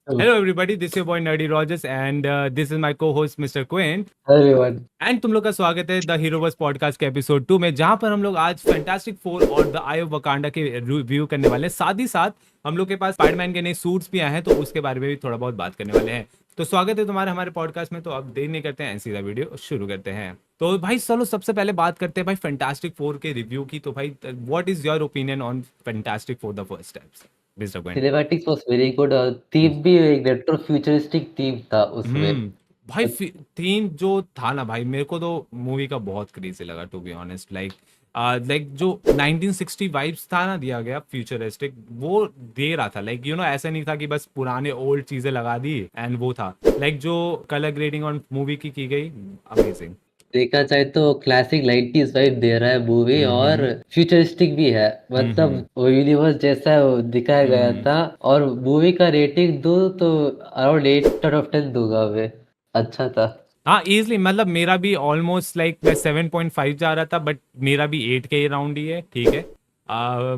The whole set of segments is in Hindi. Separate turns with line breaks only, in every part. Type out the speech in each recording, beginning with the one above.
Hello.
Hello everybody, this is your boy Nerdy Rogers and this is my co-host Mr. Quinn.
Hello everyone.
And तुम लोग का स्वागत है द हीरोवर्स पॉडकास्ट के एपिसोड 2 में, जहां पर हम लोग आज फैंटास्टिक फोर और द आई ऑफ वकांडा के रिव्यू करने वाले हैं। साथ ही साथ हम लोग के पास स्पाइडरमैन के नए सूट्स भी आए हैं, तो उसके बारे में भी थोड़ा बहुत बात करने वाले हैं। तो स्वागत है तुम्हारे हमारे पॉडकास्ट में। तो अब देर नहीं करते हैं, सीधा वीडियो शुरू करते हैं। तो भाई चलो सबसे पहले बात करते हैं भाई फैंटास्टिक फोर के रिव्यू की। तो भाई what is your opinion on fantastic four the first steps, mister Quinn?
Cinematics was very good और थीम भी एक रेट्रो फ्यूचरिस्टिक थीम था उसमें।
भाई थीम जो था ना भाई, मेरे को तो मूवी का बहुत क्रेजी लगा टू बी ऑनेस्ट। लाइक जो 1960 वाइब्स था ना दिया गया फ्यूचरिस्टिक, वो दे रहा था। लाइक ऐसा नहीं था कि बस पुराने ओल्ड चीजें लगा दी एंड वो था। लाइक जो कलर ग्रेडिंग ऑन मूवी की गई, अमेजिंग।
देखा जाए तो क्लासिक 90s वाइब दे रहा है मूवी और फ्यूचरिस्टिक भी है। मतलब वो यूनिवर्स जैसा वो दिखाया गया था। और मूवी का रेटिंग दूं तो अराउंड 8 out of 10 दूंगा मैं। अच्छा था।
हाँ इजली, मतलब मेरा भी ऑलमोस्ट लाइक मैं 7.5 जा रहा था, बट मेरा भी 8 के राउंड ही है, ठीक है।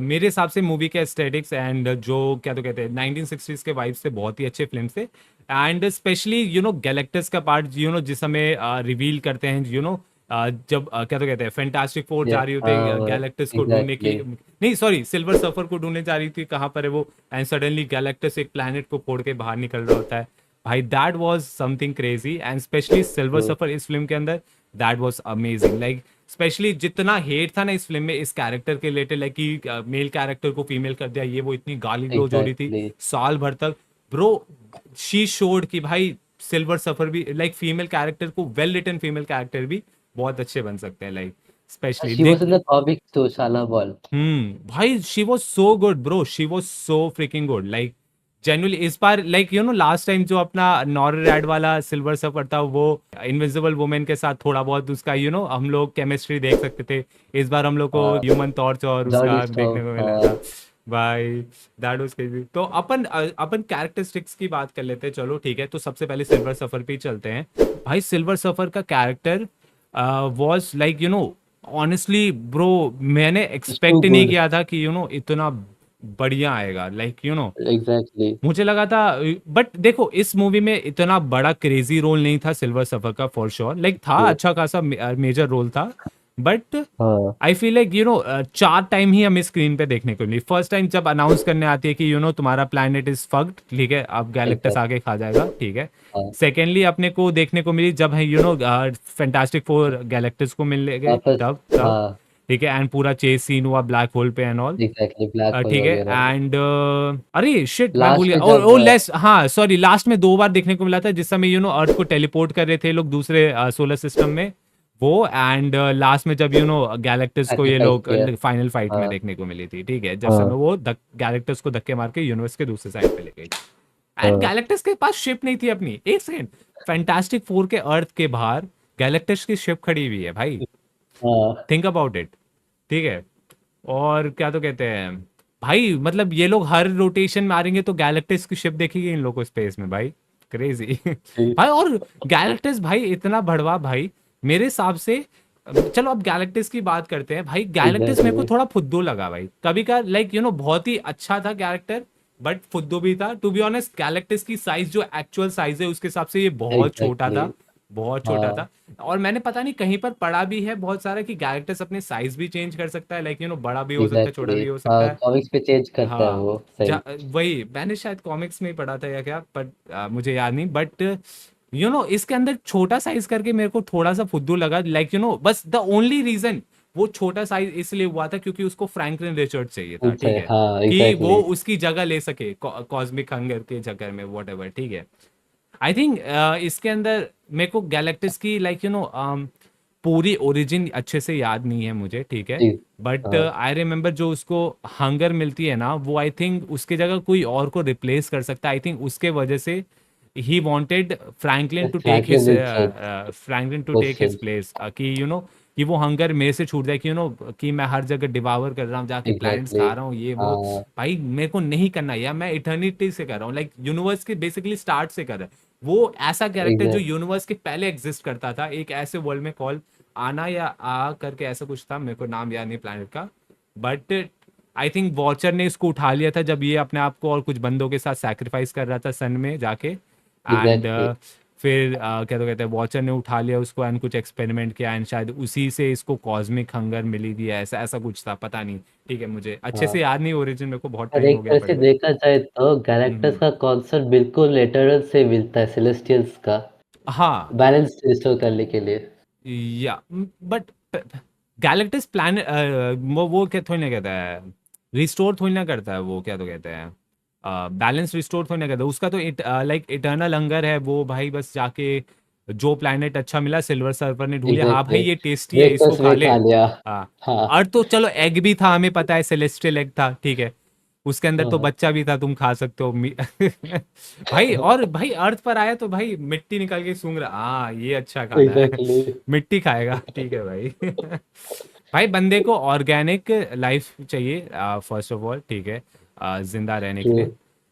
मेरे हिसाब से मूवी के एस्थेटिक्स एंड जो क्या तो कहते हैं 1960s के वाइब्स थे, बहुत ही अच्छे फिल्म थे। एंड स्पेशली गैलेक्टस का पार्ट जिस समय रिवील करते हैं, जब क्या तो कहते हैं फैंटास्टिक फोर जा रही होती है गैलेक्टस को ढूंढने की,
एग्जैक्टली।
नहीं सॉरी सिल्वर सफर को ढूंढने जा रही थी, कहाँ पर है वो। एंड सडनली गैलेक्टस एक प्लैनेट को फोड़ के बाहर निकल रहा होता है। भाई that was something crazy, and specially Silver Surfer इस फिल्म के अंदर, that was amazing. Like specially जितना हेट था ना इस फिल्म में इस कैरेक्टर के रिलेटेड, लाइक कि मेल कैरेक्टर को फीमेल कर दिया, ये वो इतनी गाली गलौज हो रही थी
एग्जैक्टली।
साल भर तक। ब्रो शी शोड कि भाई सिल्वर सफर भी लाइक फीमेल कैरेक्टर को, वेल रिटन फीमेल कैरेक्टर भी बहुत अच्छे बन सकते हैं। Like specially
she was in
देख,
द कॉमिक्स टू शाला बॉल।
भाई she was so good bro, she was so fricking good. Like genuinely इस बार, लाइक लास्ट टाइम जो अपना नॉर रैड वाला सिल्वर सफर था, वो इनविजिबल वुमेन के साथ थोड़ा बहुत उसका हम लोग केमिस्ट्री देख सकते थे। इस बार हम लोग को ह्यूमन टॉर्च और
जॉनी
उसका देखने
स्टॉर्म।
को मिला था। भाई दैट वाज क्रेजी। तो अपन कैरेक्टरिस्टिक्स की बात कर लेते हैं, चलो ठीक है। तो सबसे पहले सिल्वर सफर पे ही चलते हैं। भाई सिल्वर सफर का character was like honestly bro, मैंने
इट्स टू
एक्सपेक्ट नहीं
गुड।
किया था कि इतना बढ़िया आएगा। Like
exactly.
मुझे लगा था, बट देखो इस मूवी में इतना बड़ा क्रेजी रोल नहीं था सिल्वर सफर का, फॉर श्योर। लाइक था अच्छा खासा मेजर रोल था, बट
हाँ।
आई फील लाइक 4 टाइम ही हमें स्क्रीन पे देखने को मिली। फर्स्ट टाइम जब अनाउंस करने आती है कि तुम्हारा प्लैनेट इज फक्ड, ठीक है, अब गैलेक्टस
एग्जैक्ट।
आके खा जाएगा, ठीक है।
हाँ।
सेकेंडली अपने को देखने को मिली जब है फैंटास्टिक फोर गैलेक्टस को मिलने गए,
वापस।
तब तब
हाँ।
ठीक है। एंड पूरा चेस सीन हुआ ब्लैक होल पे and all,
exactly black hole
ठीक है।
वगैरह।
एंड अरे शिट मैं भूल
लास्ट
गया।
में
और
जब
ओ लेस, हाँ सॉरी, लास्ट में 2 बार देखने को मिला था, जिस समय अर्थ को टेलीपोर्ट कर रहे थे लोग दूसरे सोलर सिस्टम में, वो। एंड लास्ट में जब गैलेक्टस को ये
सैक्रिफाइस
लोग
किया।
फाइनल फाइट में
हाँ।
देखने को मिली थी, ठीक है, जब समय
हाँ।
वो गैलेक्टस को धक्के मार के यूनिवर्स के दूसरे साइड पे ले गई। एंड
हाँ।
गैलेक्टस के पास शिप नहीं थी अपनी, एक सेकंड, फैंटास्टिक फोर के अर्थ के बाहर गैलेक्टस की शिप खड़ी हुई है भाई,
हाँ।
थिंक अबाउट इट, ठीक है। और क्या तो कहते हैं भाई, मतलब ये लोग हर रोटेशन मारेंगे तो गैलेक्टिस की शिप देखेगी इन लोगों को स्पेस में, भाई क्रेजी। भाई और गैलेक्टिस भाई इतना बढ़वा भाई, मेरे हिसाब से। चलो अब गैलेक्टिस की बात करते हैं। भाई गैलेक्टिस मेरे को
एग्जैक्टली।
थोड़ा फुद्दू लगा भाई कभी का, लाइक बहुत ही अच्छा था कैरेक्टर, बट फुद्दू भी था टू बी ऑनेस्ट। गैलेक्टिस की साइज जो एक्चुअल साइज है उसके हिसाब से ये बहुत छोटा
एग्जैक्टली।
था, बहुत छोटा
हाँ।
था। और मैंने पता नहीं कहीं पर पढ़ा भी है बहुत सारा कि गैरेक्टर्स अपने साइज भी चेंज कर सकता है, लाइक बड़ा भी हो सकता है, छोटा
एग्जैक्टली।
भी हो
हाँ,
सकता है।
कॉमिक्स पे चेंज करता है
हाँ
वो सही।
वही मैंने शायद कॉमिक्स में ही पढ़ा था या क्या, बट मुझे याद नहीं। बट इसके अंदर छोटा साइज करके मेरे को थोड़ा सा फुद्दू लगा। लाइक बस द ओनली रीजन वो छोटा साइज इसलिए हुआ था क्योंकि उसको फ्रैंकलिन रिचर्ड चाहिए था, ठीक है,
हाँ
कि वो
एग्जैक्टली।
उसकी जगह ले सके कॉस्मिक हंगर के चक्कर में, वॉट एवर, ठीक है। आई थिंक इसके अंदर मेरे को गैलेक्टिस की लाइक पूरी ओरिजिन अच्छे से याद नहीं है मुझे, ठीक है।
जी।
बट
हाँ।
आई रिमेम्बर जो उसको हंगर मिलती है ना, वो आई थिंक उसके जगह कोई और को रिप्लेस कर सकता है। आई थिंक उसके वजह से ही wanted Franklin to take his
Franklin Richard
Franklin to take his
question.
Place, कि कि वो हंगर मेरे से छूट जाए, कि कि मैं हर जगह डिवावर कर रहा हूँ, जाके प्लैनेट्स
एग्जैक्टली।
खा रहा हूँ, ये वो।
हाँ।
भाई मेरे को नहीं करना, या मैं इटर्निटी से कर रहा हूँ, लाइक यूनिवर्स के बेसिकली स्टार्ट से कर रहा है। वो ऐसा कैरेक्टर जो
एग्जैक्ट।
यूनिवर्स के पहले एग्जिस्ट करता था एक ऐसे वर्ल्ड में, कॉल आना या आ करके ऐसा कुछ था, मेरे को नाम याद नहीं प्लैनेट का। बट आई थिंक वॉचर ने इसको उठा लिया था जब ये अपने आप को और कुछ बंदों के साथ सैक्रिफाइस कर रहा था सन में जाके, एंड
एग्जैक्टली।
फिर क्या तो कहते हैं, वॉचर ने उठा लिया उसको एंड कुछ एक्सपेरिमेंट किया, एंड शायद उसी से इसको कॉस्मिक हंगर मिली थी, ऐसा ऐसा कुछ था, पता नहीं। ठीक है, मुझे अच्छे से
हाँ,
याद नहीं ओरिजिन, मेरे को बहुत
और
टाइम
एक
हो गया
तरह से
पढ़े।
देखा जाए तो गैलेक्टस
हम्म,
का कॉन्सेप्ट बिल्कुल इटरनल से मिलता है सेलेस्टियल्स का,
हाँ,
बैलेंस रिस्टोर करने के लिए।
या बट गैलेक्टस प्लान वो क्या थोड़ी ना कहता है, रिस्टोर थोड़ी ना करता है वो, क्या तो कहते हैं, बैलेंस रिस्टोर थोड़ी ना करता है उसका, तो लाइक इटर्नल हंगर है वो भाई, बस जाके जो प्लैनेट अच्छा मिला सिल्वर सर्फर ने ढूंढ लिया, हाँ भाई
एग्जैक्टली,
ये टेस्टी है इसको
ब्रेकफास्ट
खा
में
ले।
खा लिया।
हाँ,
हाँ।
और तो चलो एग भी था, हमें पता है सेलेस्टियल एग था, ठीक है, उसके अंदर तो
हाँ।
बच्चा भी था, तुम खा सकते हो भाई, और भाई अर्थ पर आया तो भाई मिट्टी निकल के सूंघ रहा, हाँ ये अच्छा खाना है,
एग्जैक्टली।
मिट्टी खाएगा, ठीक है भाई। भाई बंदे को ऑर्गेनिक लाइफ चाहिए फर्स्ट ऑफ ऑल, ठीक है, जिंदा रहने के
ट्रू।
लिए,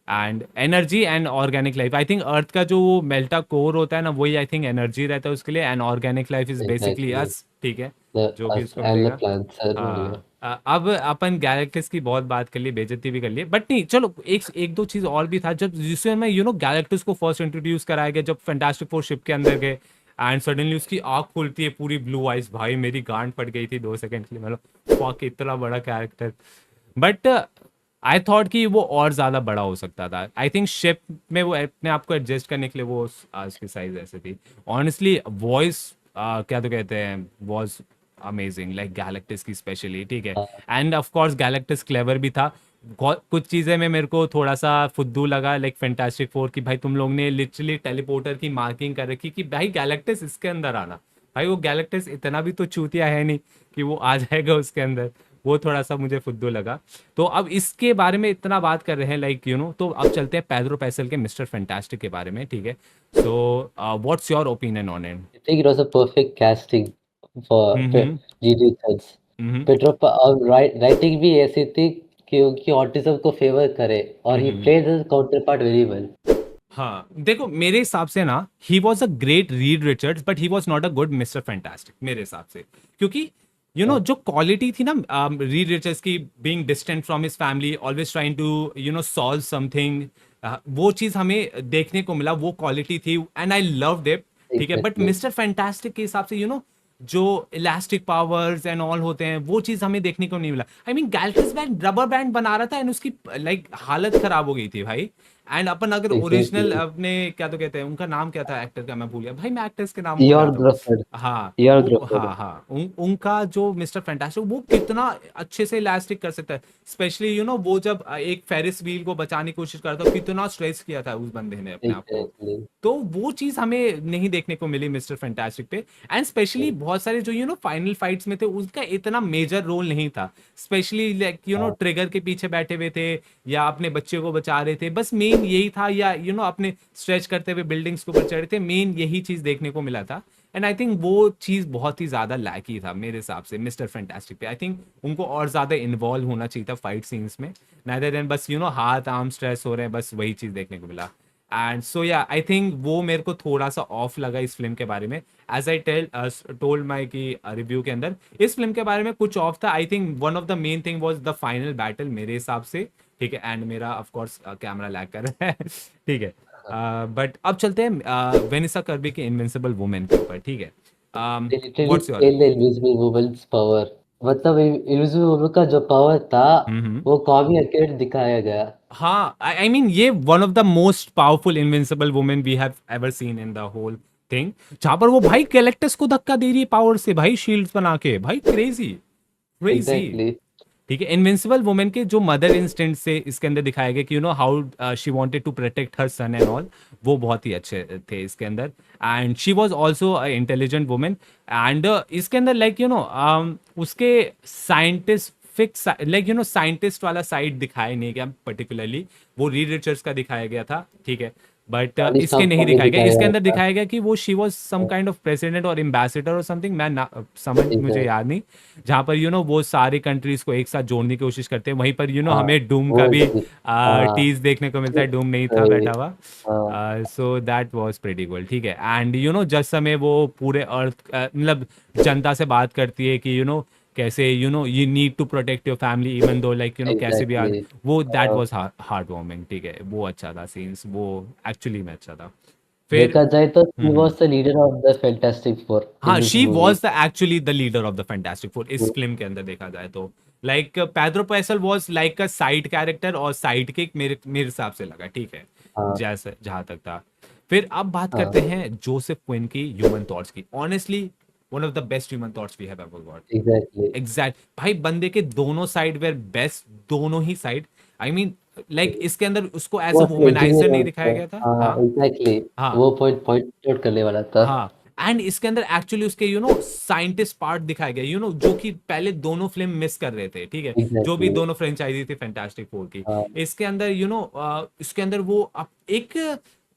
and energy and organic life. I think earth का जो मेल्टा कोर होता है ना, वही आई थिंक एनर्जी रहता है उसके लिए, and organic life is basically
exactly.
Us, ठीक है,
द
जो भी
अस
उसको
एंड द
मिलेगा।
प्लांट्स आर बढ़िया।
हाँ, अब अपन गैलेक्टिस की बहुत बात कर ली, बेइज्जती भी कर ली, बट नहीं चलो, एक एक दो चीज और भी था, जब जिससे मैं गैलेक्टिस को फर्स्ट इंट्रोड्यूस कराया गया, जब फैंटास्टिक फोर शिप के अंदर गए, एंड सडनली उसकी आंख खुलती है पूरी ब्लू आइज, भाई मेरी गांड फट गई थी 2 सेकंड के लिए, मतलब फक, इतना बड़ा कैरेक्टर। बट आई थॉट कि वो और ज्यादा बड़ा हो सकता था, आई थिंक शिप में वो अपने आप को एडजस्ट करने के लिए वो उसकी साइज ऐसे थी। ऑनेस्टली वॉइस क्या तो कहते हैं, वॉज अमेजिंग, लाइक गैलेक्टिस की स्पेशली, ठीक है,
हाँ।
End of course Galactus clever भी था। कुछ चीज़ें में मेरे को थोड़ा सा फुद्दू लगा, लाइक फैंटास्टिक फोर की, भाई तुम लोग ने लिटरली टेलीपोर्टर की मार्किंग कर रखी कि भाई गैलेक्टिस इसके अंदर आना, भाई वो गैलेक्टिस इतना भी तो चूतिया है नहीं कि वो आ जाएगा उसके अंदर, वो थोड़ा सा मुझे फुद्दू लगा। तो अब इसके बारे में इतना बात कर रहे हैं, लाइक तो अब चलते हैं पेड्रो पैसल के मिस्टर फैंटास्टिक के बारे में, ठीक है, so what's your opinion on it?
I think it was a perfect casting for
hmm,
G.D. Chance.
हम्म,
पेट्रोपा और राइटिंग भी ऐसी थी कि उनकी ऑटिज्म को फेवर करे, और ही
hmm.
Played his counterpart very well.
हाँ देखो, मेरे हिसाब से ना he was a great Reed Richards, but he was not a good Mister Fantastic मेरे हिसाब से, क्योंकि जो क्वालिटी थी ना रीड रिचर्ड्स की, being distant from his family, always trying to solve something, वो चीज हमें देखने को मिला, वो क्वालिटी थी, एंड आई लव्ड इट, ठीक है। But
exactly.
मिस्टर फैंटास्टिक के हिसाब से जो इलास्टिक पावर्स एंड ऑल होते हैं, वो चीज हमें देखने को नहीं मिला। I mean Galactus band rubber band बना रहा था, एंड उसकी लाइक हालत खराब हो गई थी भाई। एंड अपन अगर ओरिजिनल
एग्जैक्टली।
अपने क्या तो कहते हैं, उनका नाम क्या था एक्टर का, मैं भूल गया भाई, मैं एक्टर्स के नाम भूल
ईयर
जाता हूँ।
ग्रफर्ड।
हाँ
ईयर
वो,
ग्रफर्ड।
हाँ हाँ, उनका जो मिस्टर फैंटास्टिक, वो कितना अच्छे से इलास्टिक कर सकता है, स्पेशली वो जब एक फेरिस व्हील को बचाने की कोशिश कर रहा था, कितना स्ट्रेस किया था उस बंदे ने अपने आप को,
एग्जैक्टली।
तो वो चीज हमें नहीं देखने को मिली मिस्टर फैंटास्टिक पे। एंड स्पेशली बहुत सारे जो फाइनल फाइट्स में थे, उसका इतना मेजर रोल नहीं था, स्पेशली लाइक
हाँ।
ट्रिगर के पीछे बैठे हुए थे, या अपने बच्चे को बचा रहे थे, बस मेन यही था, या अपने स्ट्रेच करते हुए बिल्डिंग्स के ऊपर चढ़े थे, मेन यही चीज देखने को मिला था। एंड आई थिंक वो चीज बहुत ही ज्यादा लैकी था मेरे हिसाब से मिस्टर फैंटास्टिक पे। आई थिंक उनको और ज्यादा इन्वॉल्व होना चाहिए था फाइट सीन्स में, नादर देन बस हाथ आर्म स्ट्रेस हो रहे हैं, बस वही चीज देखने को मिला। And so yeah I think वो मेरे को थोड़ा सा ऑफ लगा इस फिल्म के बारे में, एज आई टोल्ड माई की रिव्यू के अंदर, इस फिल्म के बारे में कुछ ऑफ था। I think one of the main thing was the final battle मेरे हिसाब से, ठीक है, एंड मेरा ऑफ कोर्स कैमरा लैग कर रहा है ठीक है। बट अब चलते हैं वेनिसा कर्बी के इनविंसिबल वुमेन के ऊपर, ठीक है,
They literally
what's your?
explain the invisible woman's power. मतलब इनविजिबल वुमन का जो पावर था,
हम्म,
वो काफी एक्यूरेट दिखाया गया।
हाँ, आई मीन ये one of the most powerful invincible women we have ever seen in the whole thing, जहां पर वो भाई कैलेक्टस को धक्का दे रही है पावर से, भाई शील्ड्स बना के, भाई क्रेजी, क्रेजी।
एग्जैक्टली।
ठीक है, इनविंसिबल वुमेन के जो मदर इंस्टिंक्ट से इसके अंदर दिखाया गया कि how she wanted to protect her son and all, वो बहुत ही अच्छे थे इसके अंदर। And she was also a intelligent women, and इसके अंदर लाइक उसके साइंटिफिक लाइक साइंटिस्ट वाला साइड दिखाया नहीं गया पर्टिकुलरली, वो रीड रिचर्ड्स का दिखाया गया था, ठीक है, बट इसके नहीं
में
दिखाया गया।
दिखाया
इसके
गया
अंदर
था।
दिखाया गया कि वो she was some kind of president और एम्बेसडर और समथिंग, मैं ना समझ, मुझे
एग्जैक्ट।
याद नहीं, जहाँ पर वो सारे कंट्रीज को एक साथ जोड़ने की कोशिश करते हैं, वहीं पर
हाँ।
हमें डूम का
वो
भी
जी। हाँ।
टीज देखने को मिलता है, डूम नहीं था
वही।
बैठा हुआ।
हाँ।
So that was pretty cool, ठीक है। एंड जिस समय वो पूरे अर्थ मतलब जनता से बात करती है कि कैसे you know you need to protect your family even though like you know कैसे भी
एग्जैक्टली।
वो दैट वाज हार्ट वार्मिंग, ठीक है, वो अच्छा था सीन्स, वो एक्चुअली में अच्छा था। फिर
देखा जाए तो he was the leader of the Fantastic Four in
हाँ,
this
she
movie.
Was the actually the leader of the Fantastic Four इस फिल्म के अंदर देखा जाए तो। Like Pedro Pascal was like a side character और साइड किक मेरे मेरे हिसाब से लगा, ठीक है,
हाँ
जैसे जहां तक था। फिर अब बात करते
हाँ
हैं जोसेफ क्विन की ह्यूमन थॉट्स की। Honestly one of the best human thoughts we have ever got.
Exactly.
Exact भाई, बंदे के दोनों साइड वेर बेस्ट, दोनों ही साइड। आई मीन लाइक इसके अंदर उसको एज अ
वो
वुमेनाइजर
इंजीनियर
नहीं दिखाया
होता है।
गया था।
हाँ
हाँ
एग्जैक्टली।
हाँ
वो पॉइंट पॉइंट आउट करने वाला था।
हाँ। एंड इसके अंदर एक्चुअली उसके यू नो साइंटिस्ट पार्ट दिखाया गया, यू नो जो कि पहले दोनों फिल्म मिस कर रहे थे, ठीक है, जो भी
एग्जैक्टली।
दोनों फ्रेंचाइजी थी फैंटास्टिक फोर की।
हाँ
इसके अंदर यू नो इसके अंदर वो एक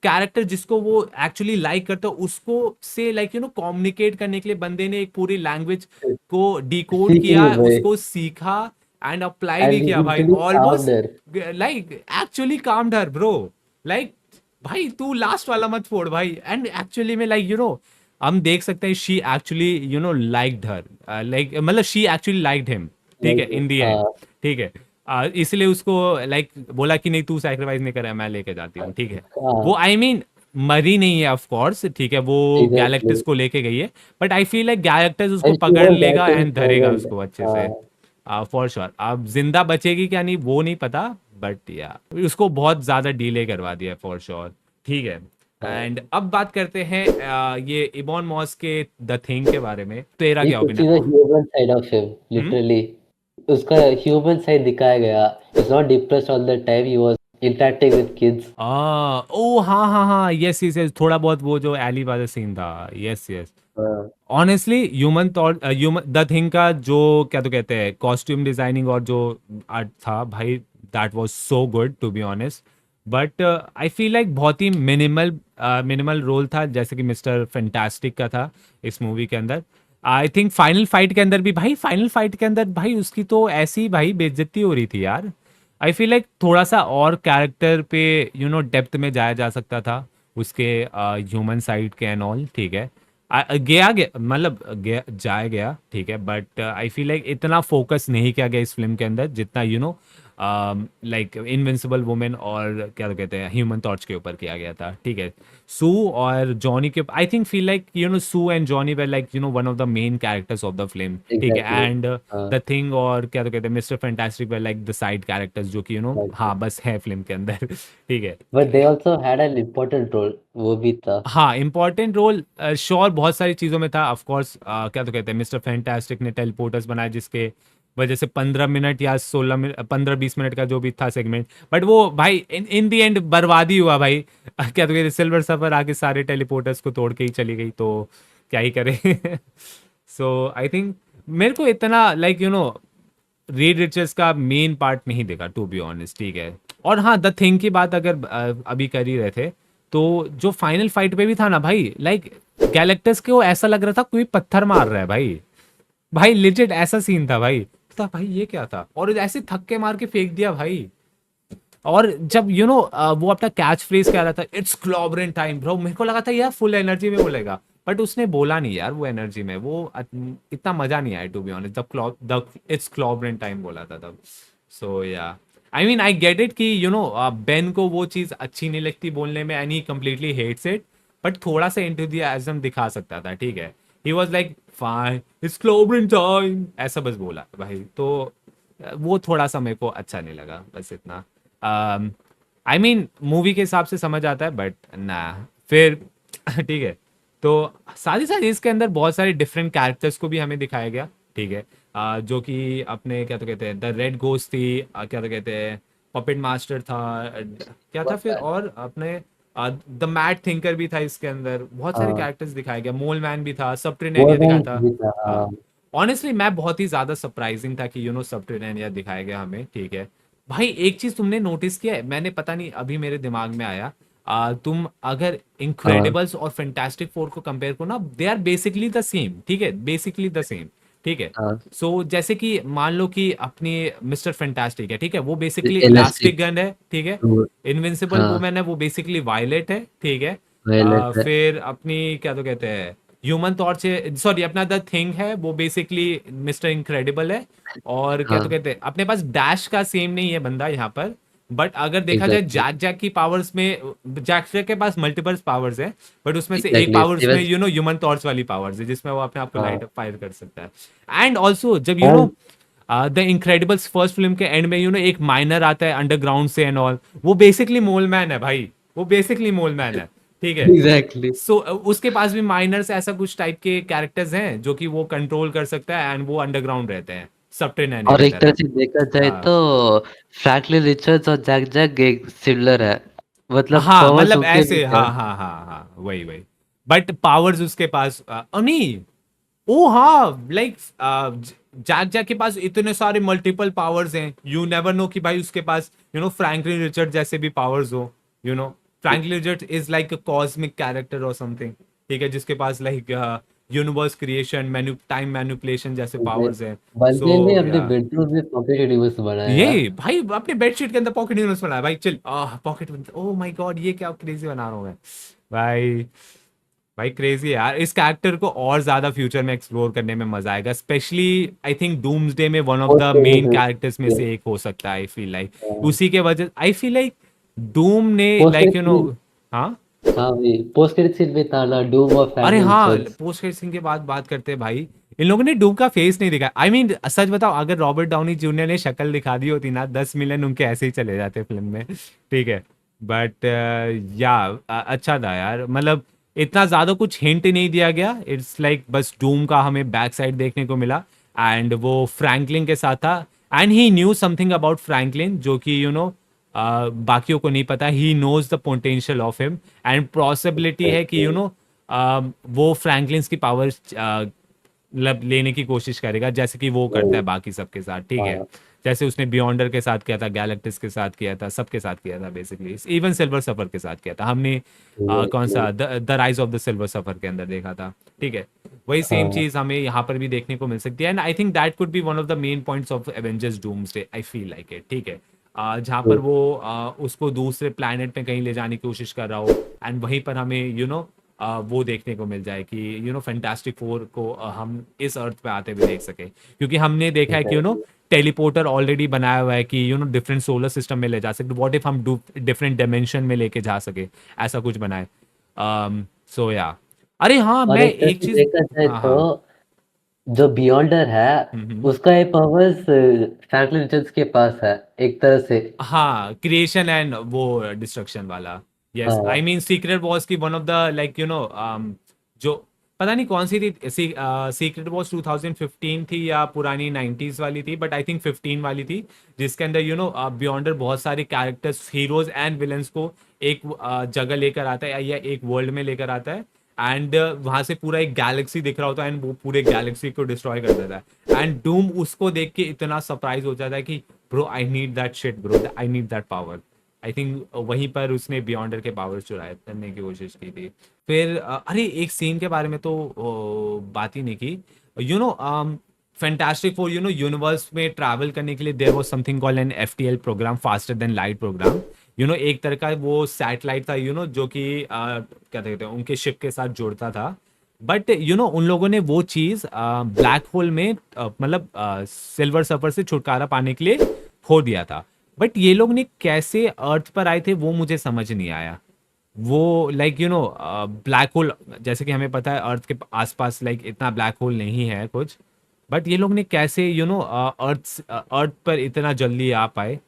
कैरेक्टर जिसको वो एक्चुअली लाइक करता है उसको से लाइक यू नो कम्युनिकेट करने के लिए बंदे ने एक पूरी लैंग्वेज को डिकोड
सीखी
किया,
है भाई।
उसको सीखा एंड अप्लाई भी
एंड
किया भाई,
eventually
almost
counter.
Like actually calmed her bro. Like भाई तू लास्ट वाला मत फोड़ भाई। एंड एक्चुअली में लाइक यू नो हम देख सकते हैं she actually you know liked her, like मतलब शी एक्चुअली लाइक्ड हिम, ठीक है, इन द एंड,
हाँ
ठीक है। इसलिए उसको लाइक बोला कि नहीं तू सैक्रिफाइस नहीं करे, मैं लेके जाती हूँ, ठीक है।
हाँ
वो आई मीन मरी नहीं है ऑफ कोर्स, ठीक है, वो
एग्जैक्टली।
गैलेक्टस को लेके गई है, but I feel like Galactus उसको
एंड शी
पकड़
वाज
लेगा
एक्चुअली
एंड धरेगा
प्रेग्नेंट।
उसको अच्छे
हाँ
से, फॉर श्योर। अब जिंदा बचेगी क्या नहीं वो नहीं पता, बट या उसको बहुत ज्यादा डिले करवा दिया फॉर श्योर, ठीक है।
हाँ।
एंड अब बात करते हैं ये इबॉन मॉस के द थिंग के बारे में, तेरा
We
क्या
could see
opinion?
the human side of him,
hmm.
literally. उसका ह्यूमन साइड दिखाया गया। He's not depressed all the time. He was interacting with kids.
ओ हाँ हाँ हाँ, यस यस यस, थोड़ा बहुत वो जो एली वाला सीन था, यस यस।
हाँ
honestly human thought, human the thing का जो क्या तो कहते हैं कॉस्ट्यूम डिजाइनिंग और जो आर्ट था भाई, that was so good to be honest. But I feel like बहुत ही मिनिमल मिनिमल रोल था जैसे कि मिस्टर फैंटास्टिक का था इस मूवी के अंदर। आई थिंक फाइनल फाइट के अंदर भी भाई, फाइनल फाइट के अंदर भाई उसकी तो ऐसी भाई बेइज्जती हो रही थी यार। आई फील लाइक थोड़ा सा और कैरेक्टर पे यू नो डेप्थ में जाया जा सकता था उसके ह्यूमन साइड के एंड ऑल, ठीक है। गया गया मतलब जाया गया, ठीक है, बट आई फील लाइक इतना फोकस नहीं किया गया इस फिल्म के अंदर जितना you know like invincible women और क्या तो कहते हैं ह्यूमन टॉर्च के ऊपर किया गया था, ठीक है। सू और जॉनी के I think feel like you know Sue and Johnny were like you know one of the main characters of the film, ठीक है।
एग्जैक्टली।
एंड
हाँ
द थिंग और क्या तो कहते हैं mister fantastic were like the side characters जो कि यू नो
exactly.
हाँ बस है फिल्म के अंदर ठीक है।
But they also had an important role. वो भी था।
हाँ इंपॉर्टेंट रोल श्योर बहुत सारी चीज़ों में था ऑफ कोर्स। क्या तो कहते हैं मिस्टर फैंटास्टिक ने टेलीपोर्टर्स बनाए जिसके वजह से 15 मिनट या 16 मिनट 15-20 मिनट का जो भी था सेगमेंट, बट वो भाई इन दी एंड बर्बादी हुआ भाई क्या तो कहते हैं सिल्वर सफर आके सारे टेलीपोर्टर्स को तोड़ के ही चली गई, तो क्या ही करे सो आई थिंक मेरे को इतना लाइक यू नो रीड रिचर्स का मेन पार्ट नहीं देखा टू बी ऑनेस्ट, ठीक है। और हाँ द थिंग की बात अगर अभी कर ही रहे थे तो जो फाइनल फाइट पे भी था ना भाई, लाइक गैलेक्टस को ऐसा लग रहा था कोई पत्थर मार रहा है भाई, भाई लिजिट ऐसा सीन था भाई। था भाई ये क्या था, और ऐसे थक्के मार के फेंक दिया भाई। और जब यू नो वो अपना कैच फ्रेज कह रहा था इट्स क्लॉबरिन टाइम ब्रो, मेरे को लगा था यार फुल एनर्जी में बोलेगा, बट उसने बोला नहीं यार वो एनर्जी में, वो इतना मजा नहीं आया to be honest. The it's clobbering time बोला था तब। So yeah I mean I get it कि यू नो बेन को वो चीज अच्छी नहीं लगती बोलने में and he completely hates it, but थोड़ा सा एंथुसियाज्म दिखा सकता था, ठीक है। He was like fine it's clobbering time ऐसा बस बोला भाई, तो वो थोड़ा सा मेरे को अच्छा नहीं लगा, बस इतना। आई मीन मूवी के हिसाब से समझ आता है बट ना फिर ठीक है। तो साथ ही साथ इसके अंदर बहुत सारे डिफरेंट कैरेक्टर्स को भी हमें दिखाया गया, ठीक है। जो कि अपने क्या तो कहते हैं द रेड गोस्ट थी, क्या तो कहते हैं पपेट मास्टर था, क्या था फिर, और अपने द मैड थिंकर भी था इसके अंदर, बहुत सारे
हाँ
कैरेक्टर्स दिखाया गया, मोल मैन भी था,
वो
सबट्रेनिया दिखाया
मैन
था।
भी था।
हाँ
हाँ
ऑनेस्टली मैं बहुत ही ज्यादा सरप्राइजिंग था कि यू नो सबट्रेनिया दिखाया गया हमें, ठीक है। भाई एक चीज तुमने नोटिस किया है, मैंने पता नहीं अभी मेरे दिमाग में आया, तुम अगर
हाँ
इनक्रेडिबल्स और फैंटास्टिक फोर को कंपेयर करो ना, they are basically the same, ठीक है, बेसिकली द सेम, ठीक है।
हाँ।
सो जैसे कि मान लो कि अपनी मिस्टर फैंटास्टिक है, ठीक है, वो बेसिकली इलास्टिक
इलास्टिक।
गन है, ठीक है। इनविंसिबल
हाँ
वुमेन है वो बेसिकली वायलेट है, ठीक है।
वायलेट है।
फिर अपनी क्या तो कहते हैं ह्यूमन टॉर्च है, सॉरी अपना द थिंग है, वो बेसिकली मिस्टर इनक्रेडिबल है। और क्या तो
हाँ
कहते हैं, अपने पास डैश का सेम नहीं है बंदा यहाँ पर। बट अगर देखा जाए
एग्जैक्टली
जैक जैक की पावर्स में, जैक जैक के पास मल्टीपल पावर्स है, बट उसमें से एक
एग्जैक्टली
पावर उसमें
सिवन।
ह्यूमन टॉर्च वाली पावर्स है, जिसमें वो अपने आप को लाइट
हाँ
फायर कर सकता है। एंड ऑल्सो जब
और
द इनक्रेडिबल्स फर्स्ट फिल्म के एंड में एक माइनर आता है अंडरग्राउंड से एंड ऑल, वो बेसिकली मोल मैन है भाई, वो बेसिकली मोल मैन है, ठीक है।
एग्जैक्टली।
सो उसके पास भी माइनर्स ऐसा कुछ टाइप के कैरेक्टर्स हैं जो कि वो कंट्रोल कर सकता है, एंड वो अंडरग्राउंड रहते हैं सबटेरेनियन
और
की
एक तरह
तरह।
से देखा जाए
हाँ
तो फ्रैंकलिन रिचर्ड्स और जैक जैक एक सिमिलर है, मतलब
हाँ,
पावर्स
मतलब
उनके भी
ऐसे,
है।
हाँ हाँ हाँ हाँ, वही वही। बट पावर्स उसके पास नहीं, ओ हाँ, लाइक जैक जैक के पास इतने सारे मल्टीपल पावर्स हैं, यू नेवर नो कि भाई उसके पास फ्रैंकलिन रिचर्ड जैसे भी पावर्स हो। Franklin Richard is like a cosmic character और समथिंग, ठीक है, जिसके पास like universe creation, time manipulation जैसे पावर्स हैं। सो
बंदे ने अपने
या
बेडरूम में पॉकेट यूनिवर्स बनाया।
ये भाई अपने बेडशीट के अंदर पॉकेट यूनिवर्स बनाया भाई, chill, pocket, oh my God, ये क्या क्रेजी बना रहा हूँ मैं भाई। भाई क्रेजी है यार, इस कैरेक्टर को और ज्यादा फ्यूचर में एक्सप्लोर करने में मजा आएगा, स्पेशली आई थिंक डूम्सडे में one of
post
the main characters में
क्रेडिट
से एक हो सकता है, आई फील लाइक। उसी के वजह आई फील लाइक डूम ने
पोस्ट
लाइक
क्रेडिट।
हाँ।
हाँ भाई पोस्ट क्रेडिट सीन में था ना, डूम और
अरे
फ्रैंकलिन
हाँ,
रिचर्ड्स।
पोस्ट क्रेडिट सीन के बाद बात करते हैं भाई। इन लोगों ने डूम का फेस नहीं दिखाया, आई मीन सच बताओ, अगर रॉबर्ट डाउनी जूनियर ने शक्ल दिखा दी होती ना, 10 मिलियन उनके ऐसे ही चले जाते फिल्म में, ठीक है। बट या अच्छा था यार, मतलब इतना ज्यादा कुछ हिंट नहीं दिया गया, इट्स लाइक बस डूम का हमें बैक साइड देखने को मिला, एंड वो फ्रैंकलिन के साथ था, and he knew something about Franklin जो कि बाकियों को नहीं पता, he knows the potential of him, and possibility है कि वो फ्रैंकलिन्स की पावर्स मतलब लेने की कोशिश करेगा, जैसे कि वो करता है बाकी सबके साथ, ठीक है।
हाँ
जैसे उसने बियॉन्डर के साथ किया था, गैलेक्टिस के साथ किया था, सबके साथ किया था बेसिकली, इवन सिल्वर सफर के साथ किया था हमने। कौन
exactly,
सा the rise of the Silver Surfer के अंदर देखा था, ठीक है। वही सेम
हाँ
चीज हमें यहाँ पर भी देखने को मिल सकती है, and I think that could B one of the main points of Avengers doomsday, I feel like it, ठीक है। जहाँ पर वो उसको दूसरे प्लैनेट पे कहीं ले जाने की कोशिश कर रहा हो, एंड वहीं पर हमें वो देखने को मिल जाए कि फैंटास्टिक फोर को हम इस अर्थ पे आते हुए देख सके, क्योंकि हमने देखा है कि
exactly.
टेलीपोर्टर ऑलरेडी बनाया हुआ है कि डिफरेंट सोलर सिस्टम में ले जा सकते, व्हाट इफ हम डिफरेंट डायमेंशन में लेके जा सके, ऐसा कुछ बनाए। सो या, अरे हाँ,
और
मैं
एक तरह
एक
से
चीज,
देखा जाए
हाँ
तो
हाँ,
जो बियॉन्डर है
हम्म,
उसका ये पावर्स फ्रैंकलिन रिचर्ड्स के पास है एक तरह से।
हाँ, क्रिएशन एंड वो डिस्ट्रक्शन वाला। यस, आई
हाँ
मीन सीक्रेट वॉर्स की वन ऑफ द लाइक जो पता नहीं कौन सी थी, सीक्रेट वॉर्स 2015 थी या पुरानी 90s वाली थी, बट आई थिंक 15 वाली थी, जिसके अंदर बियॉन्डर बहुत सारे कैरेक्टर्स, हीरोज एंड विलन्स को एक जगह लेकर आता है, या एक वर्ल्ड में लेकर आता है, एंड वहां से पूरा एक गैलेक्सी दिख रहा होता है, एंड वो पूरे गैलेक्सी को डिस्ट्रॉय कर देता है, एंड डूम उसको देख के इतना सरप्राइज हो जाता है कि bro I need that shit bro, I need that power. I think वहीं पर उसने बियॉन्डर के पावर्स चुराए करने की कोशिश की थी। फिर अरे एक सीन के बारे में तो बात ही नहीं की, you know fantastic four universe में ट्रैवल करने के लिए there was something called an FTL program, faster than light program. एक तरह का वो सैटेलाइट था, जो कि क्या कहते हैं, उनके शिप के साथ जुड़ता था। बट उन लोगों ने वो चीज ब्लैक होल में मतलब सिल्वर सफर से छुटकारा पाने के लिए खो दिया था। बट ये लोग ने कैसे अर्थ पर आए थे वो मुझे समझ नहीं आया। वो लाइक ब्लैक होल, जैसे कि हमें पता है अर्थ के आसपास लाइक इतना ब्लैक होल नहीं है कुछ, बट ये लोग ने कैसे अर्थ पर इतना जल्दी आ पाए,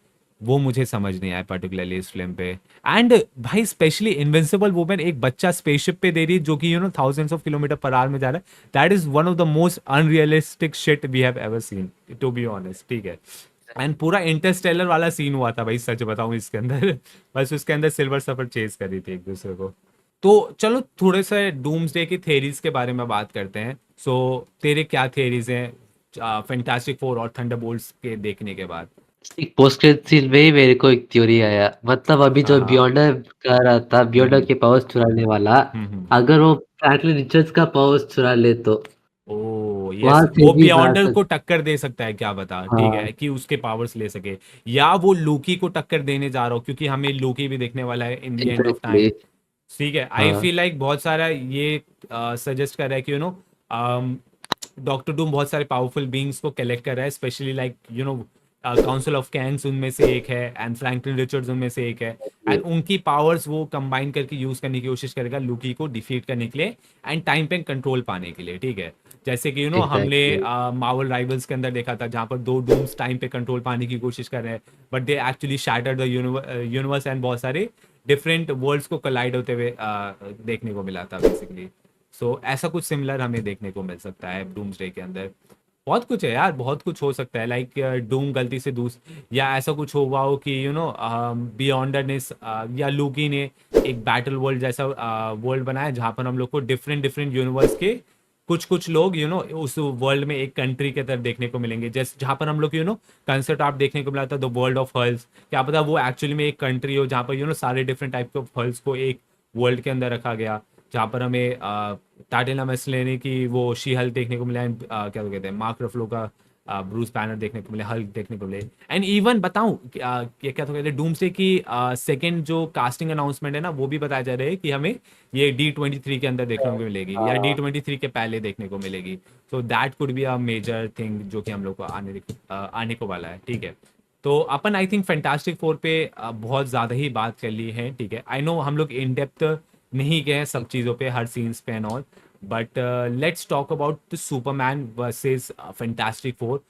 वो मुझे समझ नहीं आया पर्टिकुलरली इस फिल्म पे। एंड भाई स्पेशली इनविंसिबल वुमेन एक बच्चा स्पेसशिप पे दे रही है, जो कि thousands of kilometre per hour में जा रहा है, that is one of the most unrealistic shit we have ever seen, to be honest, ठीक है। एंड पूरा इंटरस्टेलर वाला सीन हुआ था भाई, सच बताऊं इसके अंदर बस उसके अंदर सिल्वर सफर चेज कर रही थी एक दूसरे को। तो चलो थोड़े से डूम्सडे की थेरीज के बारे में बात करते हैं। सो तेरे क्या थेरीज हैं फैंटास्टिक फोर और थंडरबोल्ट्स के देखने के बाद?
एक पोस्ट क्रेडिट सीन में ही मेरे को एक थ्योरी आया, मतलब अभी
हाँ
जो
हाँ,
बियॉन्डर कर रहा था, बियॉन्डर
हम्म
के पावर्स चुराने वाला,
हम्म,
अगर वो फ्रैंकलिन रिचर्ड्स का पावर्स चुरा ले तो
ओ यस,
वहां से
वो
भी बना
बियॉन्डर को
सकते।
टक्कर दे सकता है, क्या बता, ठीक
हाँ
है, कि उसके पावर्स ले सके, या वो लोकी को टक्कर देने जा रहा हो, क्योंकि हमें लोकी भी देखने वाला है in the end of
exactly.
Time. ठीक है। आई
हाँ
फील लाइक बहुत सारा ये सजेस्ट कर रहा है कि डॉक्टर डूम बहुत सारे पावरफुल बीइंग्स को कलेक्ट कर रहा है, स्पेशली लाइक काउंसिल ऑफ कैंग्स उनमें से एक है, एंड फ्रैंकलिन रिचर्ड्स उनमें से एक है, एंड उनकी पावर्स वो कंबाइन करके यूज करने की कोशिश करेगा लूकी को डिफीट करने के लिए एंड टाइम पे कंट्रोल पाने के लिए। ठीक है, जैसे कि हमने
एग्जैक्टली।
मार्वल राइवल्स के अंदर देखा था जहां पर दो डूम्स टाइम पे कंट्रोल पाने की कोशिश कर रहे हैं, but they actually shatter the universe and बहुत सारे डिफरेंट वर्ल्ड्स को कोलाइड होते हुए देखने को मिला था बेसिकली। सो ऐसा कुछ सिमिलर हमें देखने को मिल सकता है डूम्सडे के अंदर। बहुत कुछ है यार, बहुत कुछ हो सकता है, लाइक डूम गलती से या ऐसा कुछ हुआ हो कि बियॉन्डर ने या लूकी ने एक बैटल वर्ल्ड जैसा वर्ल्ड बनाया जहां पर हम लोग को डिफरेंट डिफरेंट यूनिवर्स के कुछ कुछ लोग उस वर्ल्ड में एक कंट्री के तरफ देखने को मिलेंगे, जैसे जहां पर हम लोग कंसेप्ट आप देखने को मिला था द वर्ल्ड ऑफ हर्ल्स। क्या पता वो एक्चुअली में एक कंट्री हो जहां पर सारे डिफरेंट टाइप के हर्ल्स को एक वर्ल्ड के अंदर रखा गया, जहाँ पर हमें टाटिला मैस्लेनी की वो शी हल्क देखने को मिला, क्या तो कहते हैं मार्क रफलो का ब्रूस बैनर देखने को मिले, हल्क देखने को मिले, एंड इवन बताऊं क्या तो कहते हैं डूम्सडे की सेकंड जो कास्टिंग अनाउंसमेंट है ना, वो भी बताया जा रहा है कि हमें ये D23 के अंदर देखने को मिलेगी या
हाँ
D23 के पहले देखने को मिलेगी। So that could be a major thing जो कि हम लोग को आने को वाला है। ठीक है, तो अपन आई थिंक फैंटास्टिक फोर पे बहुत ज़्यादा ही बात कर ली है। ठीक है, आई नो हम लोग इन डेप्थ नहीं गए सब चीज़ों पे, हर सीन्स पे and all, but let's talk about the Superman versus fantastic four.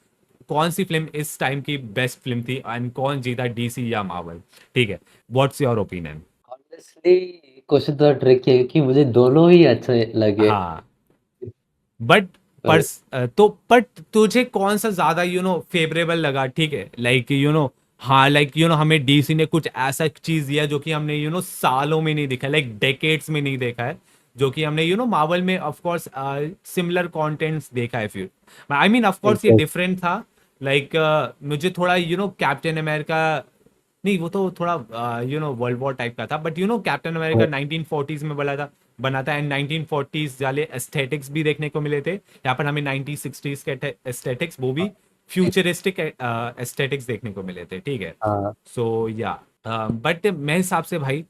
कौन सी फिल्म इस टाइम की बेस्ट फिल्म थी एंड कौन जीता, डीसी या मार्वल? ठीक है, what's your opinion?
Honestly question थोड़ा ट्रिकी है क्योंकि मुझे दोनों ही अच्छे लगे।
हाँ, बट
पर
बट तुझे कौन सा ज्यादा फेवरेबल लगा? ठीक है, लाइक हाँ, लाइक हमें डीसी ने कुछ ऐसा चीज दिया जो कि हमने सालों में नहीं देखा, लाइक डेकेड्स में नहीं देखा है, जो कि हमने मार्वल में ऑफ कोर्स सिमिलर कंटेंट्स देखा है। फिर आई मीन ऑफ कोर्स ये
एग्जैक्ट
डिफरेंट था, लाइक मुझे थोड़ा कैप्टन अमेरिका, नहीं वो तो थोड़ा वर्ल्ड वॉर टाइप का था, बट कैप्टन अमेरिका 1940s में बना था, एंड 1940s वाले एस्थेटिक्स भी देखने को मिले थे। यहाँ पर हमें 1960s के एस्थेटिक्स, वो भी फ्यूचरिस्टिक एस्थेटिक्स देखने को मिले थे। ठीक है,
हाँ
सो या बट मेरे हिसाब से भाई,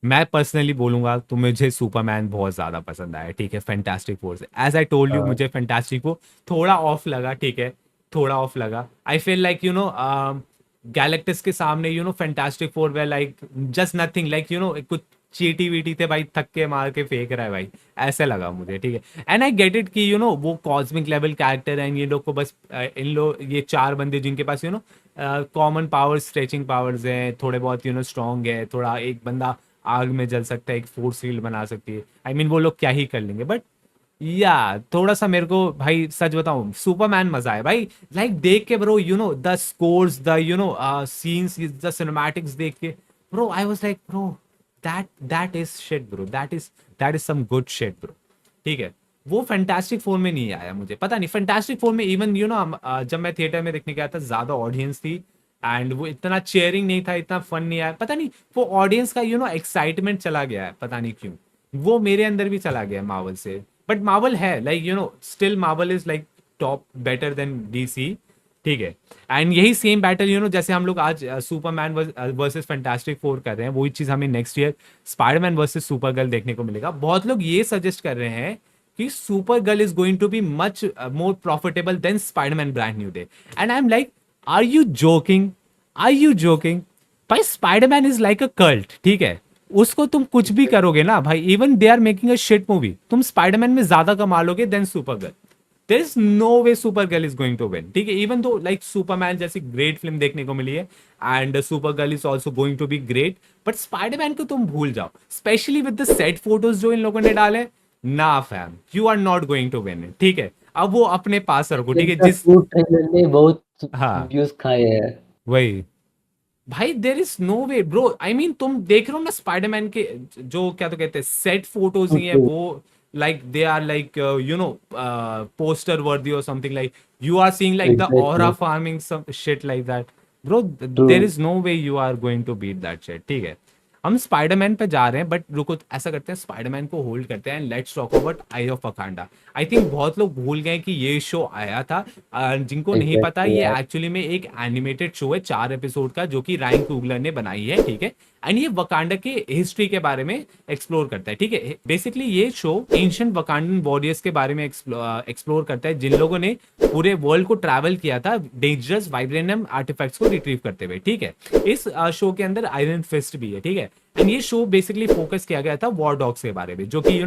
मैं पर्सनली बोलूंगा तो मुझे सुपरमैन बहुत ज्यादा पसंद आया। ठीक है, फैंटास्टिक फोर से, एज आई टोल्ड यू,
हाँ
मुझे फैंटास्टिक फोर थोड़ा ऑफ लगा। ठीक है, थोड़ा ऑफ लगा। आई फील लाइक गैलेक्टिस के सामने fantastic four way like just nothing, like कुछ चीटी वीटी थे भाई, थक के मार के फेंक रहा है भाई, ऐसे लगा मुझे। ठीक है, एंड आई गेट इट कि वो कॉस्मिक लेवल कैरेक्टर है, ये लोग को बस इन लोग ये चार बंदे जिनके पास कॉमन पावर्स, स्ट्रेचिंग पावर्स हैं, थोड़े बहुत स्ट्रॉन्ग है, थोड़ा एक बंदा आग में जल सकता है, एक फोर्स फील्ड बना सकती है, आई मीन वो लोग क्या ही कर लेंगे, बट या थोड़ा सा मेरे को भाई सच बताऊं सुपरमैन मजा है भाई, लाइक देख के bro, the scores, the scenes, the cinematics देख के bro, I was like bro, that is shit bro, that is some good shit bro. ठीक है, वो फैंटास्टिक फोर में नहीं आया, मुझे पता नहीं फैंटास्टिक फोर में इवन जब मैं थिएटर में देखने गया था ज्यादा ऑडियंस थी, एंड वो इतना चेयरिंग नहीं था, इतना फन नहीं आया, पता नहीं वो ऑडियंस का एक्साइटमेंट चला गया है, पता नहीं क्यों वो मेरे अंदर भी चला गया मार्वल से। बट मार्वल है like still Marvel is like top, better than DC. ठीक है, एंड यही सेम बैटल जैसे हम लोग आज सुपरमैन वर्सेस फैंटास्टिक फोर कर रहे हैं, वही चीज हमें next year Spiderman versus super girl देखने को मिलेगा। बहुत लोग ये सजेस्ट कर रहे हैं कि super girl is going to be much more profitable than Spiderman brand new day, and I am like are you joking, are you joking? भाई Spiderman is like a cult, ठीक है, उसको तुम कुछ भी करोगे ना भाई, even they are making a shit movie, तुम स्पाइडरमैन में ज्यादा कमा लोगे than Supergirl. There is no way super girl is going to win. ठीक है, इवन दो लाइक सुपरमैन जैसी ग्रेट फिल्म देखने को मिली है and super girl is also going to be great, but Spiderman को तुम भूल जाओ, specially with the set photos जो इन लोगों ने डाले ना fam, you are not going to win. ठीक है, अब वो अपने पास रखो। ठीक है,
इनका
जिस
टू ट्रेलर ने बहुत
हाँ
व्यूज खाए हैं।
वही भाई, there is no way bro, I mean तुम देख रहे हो ना स्पाइडरमैन के जो क्या तो कहते हैं सेट फोटोज ही है
ट्रू
वो, like they are like poster वर्दी और something, like you are seeing like the aura
exactly
farming some shit like that bro,
true.
There is no way you are going to beat that shit. ठीक है, हम स्पाइडरमैन पे जा रहे हैं, बट रुको ऐसा करते हैं, स्पाइडरमैन को होल्ड करते हैं, let's talk about I of Wakanda. I think बहुत लोग भूल गए कि ये शो आया था, जिनको नहीं पता
एग्जैक्टली
ये
यार।
एक्चुअली में एक एनिमेटेड शो है 4 एपिसोड का, जो कि रायन कुगलर ने बनाई है। ठीक है, एंड ये वकांडा के हिस्ट्री के बारे में एक्सप्लोर करता है, ठीक है। बेसिकली ये शो एंशिएंट वकांडन वॉरियर्स के बारे में एक्सप्लोर करता है, जिन लोगों ने पूरे वर्ल्ड को ट्रैवल किया था डेंजरस वाइब्रेनियम आर्टिफैक्ट्स को रिट्रीव करते हुए, ठीक है। इस शो के अंदर आयरन फिस्ट भी है, ठीक है। एंड ये शो बेसिकली फोकस किया गया था वॉर डॉग्स के बारे में, जो कि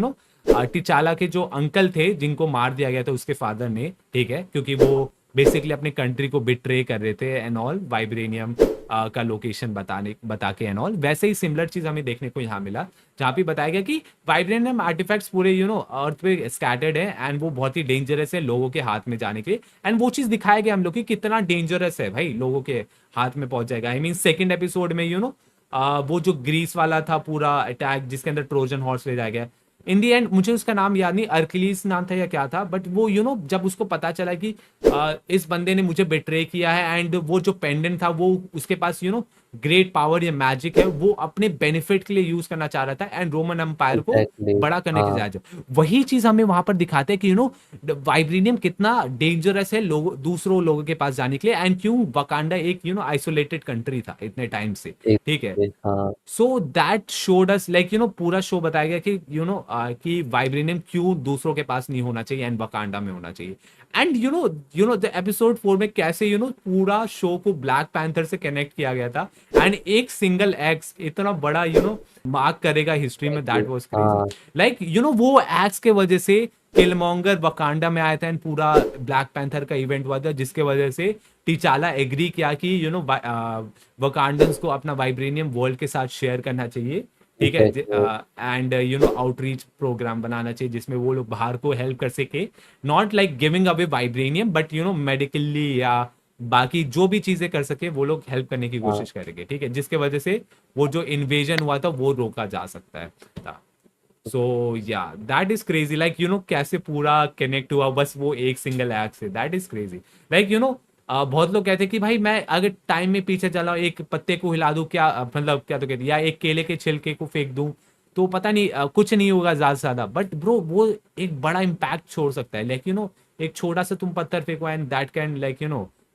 टिचाला के जो अंकल थे जिनको मार दिया गया था उसके फादर ने, ठीक है, क्योंकि वो बेसिकली अपने कंट्री को बिट्रे कर रहे थे एंड ऑल, वाइब्रेनियम का लोकेशन बता के एंड ऑल। वैसे ही सिमिलर चीज हमें देखने को यहाँ मिला, जहाँ पे बताया गया कि वाइब्रेनियम आर्टिफैक्ट्स पूरे अर्थ पे स्कैटर्ड है एंड वो बहुत ही डेंजरस है लोगों के हाथ में जाने के लिए। एंड वो चीज दिखाया गया हम लोग कि कितना डेंजरस है भाई, लोगों के हाथ में पहुंच जाएगा। आई मीन सेकेंड एपिसोड में वो जो ग्रीस वाला था पूरा अटैक, जिसके अंदर ट्रोजन हॉर्स ले जाया गया, इन दी एंड मुझे उसका नाम याद नहीं, अर्किलीस नाम था या क्या था, बट वो जब उसको पता चला कि इस बंदे ने मुझे बेट्रे किया है एंड वो जो पेंडेंट था वो उसके पास ग्रेट पावर या मैजिक है, वो अपने बेनिफिट के लिए यूज करना चाह रहा था एंड रोमन एम्पायर को
एग्जैक्टली।
बड़ा करने के
हाँ,
लिए। वही चीज हमें वहां पर दिखाते हैं कि वाइब्रेनियम कितना डेंजरस है दूसरों लोगों के पास जाने के लिए, एंड क्यों वकांडा एक आइसोलेटेड कंट्री था इतने टाइम से, ठीक है।
एग्जैक्टली। हाँ,
so that showed us like पूरा शो बताया गया कि कि वाइब्रेनियम क्यों दूसरों के पास नहीं होना चाहिए एंड वकांडा में होना चाहिए। एंड द एपिसोड 4 में कैसे पूरा शो को ब्लैक पैंथर से कनेक्ट किया गया था, एंड एक सिंगल एक्स इतना बड़ा मार्क करेगा हिस्ट्री में, दैट वाज क्रेजी।
हाँ,
लाइक वो एक्स के वजह से किलमोंगर वकांडा में आया था एंड पूरा ब्लैक पैंथर का इवेंट हुआ था, जिसके वजह से टिचाला एग्री किया कि वकांडन्स को अपना वाइब्रेनियम वर्ल्ड के साथ शेयर करना चाहिए, ठीक है।
एग्जैक्टली।
एंड आउटरीच प्रोग्राम बनाना चाहिए जिसमें वो लोग बाहर को हेल्प कर सके, not like giving away vibranium but medically या बाकी जो भी चीजें कर सके वो लोग हेल्प करने की
हाँ,
कोशिश करेंगे, ठीक है, जिसके वजह से वो जो इन्वेजन हुआ था वो रोका जा सकता है था। सो या दैट इज क्रेजी, लाइक कैसे पूरा कनेक्ट हुआ बस वो एक सिंगल एक्ट से, दैट इज क्रेजी। लाइक बहुत लोग कहते हैं कि भाई मैं अगर टाइम में पीछे चला एक पत्ते को हिला दूं, क्या मतलब क्या तो कहते, या एक केले के छिलके को फेंक दूं तो पता नहीं कुछ नहीं होगा ज्यादा से ज्यादा, बट ब्रो वो एक बड़ा इम्पैक्ट छोड़ सकता है। लाइक एक छोटा सा तुम पत्थर फेंको एंड दैट कैन लाइक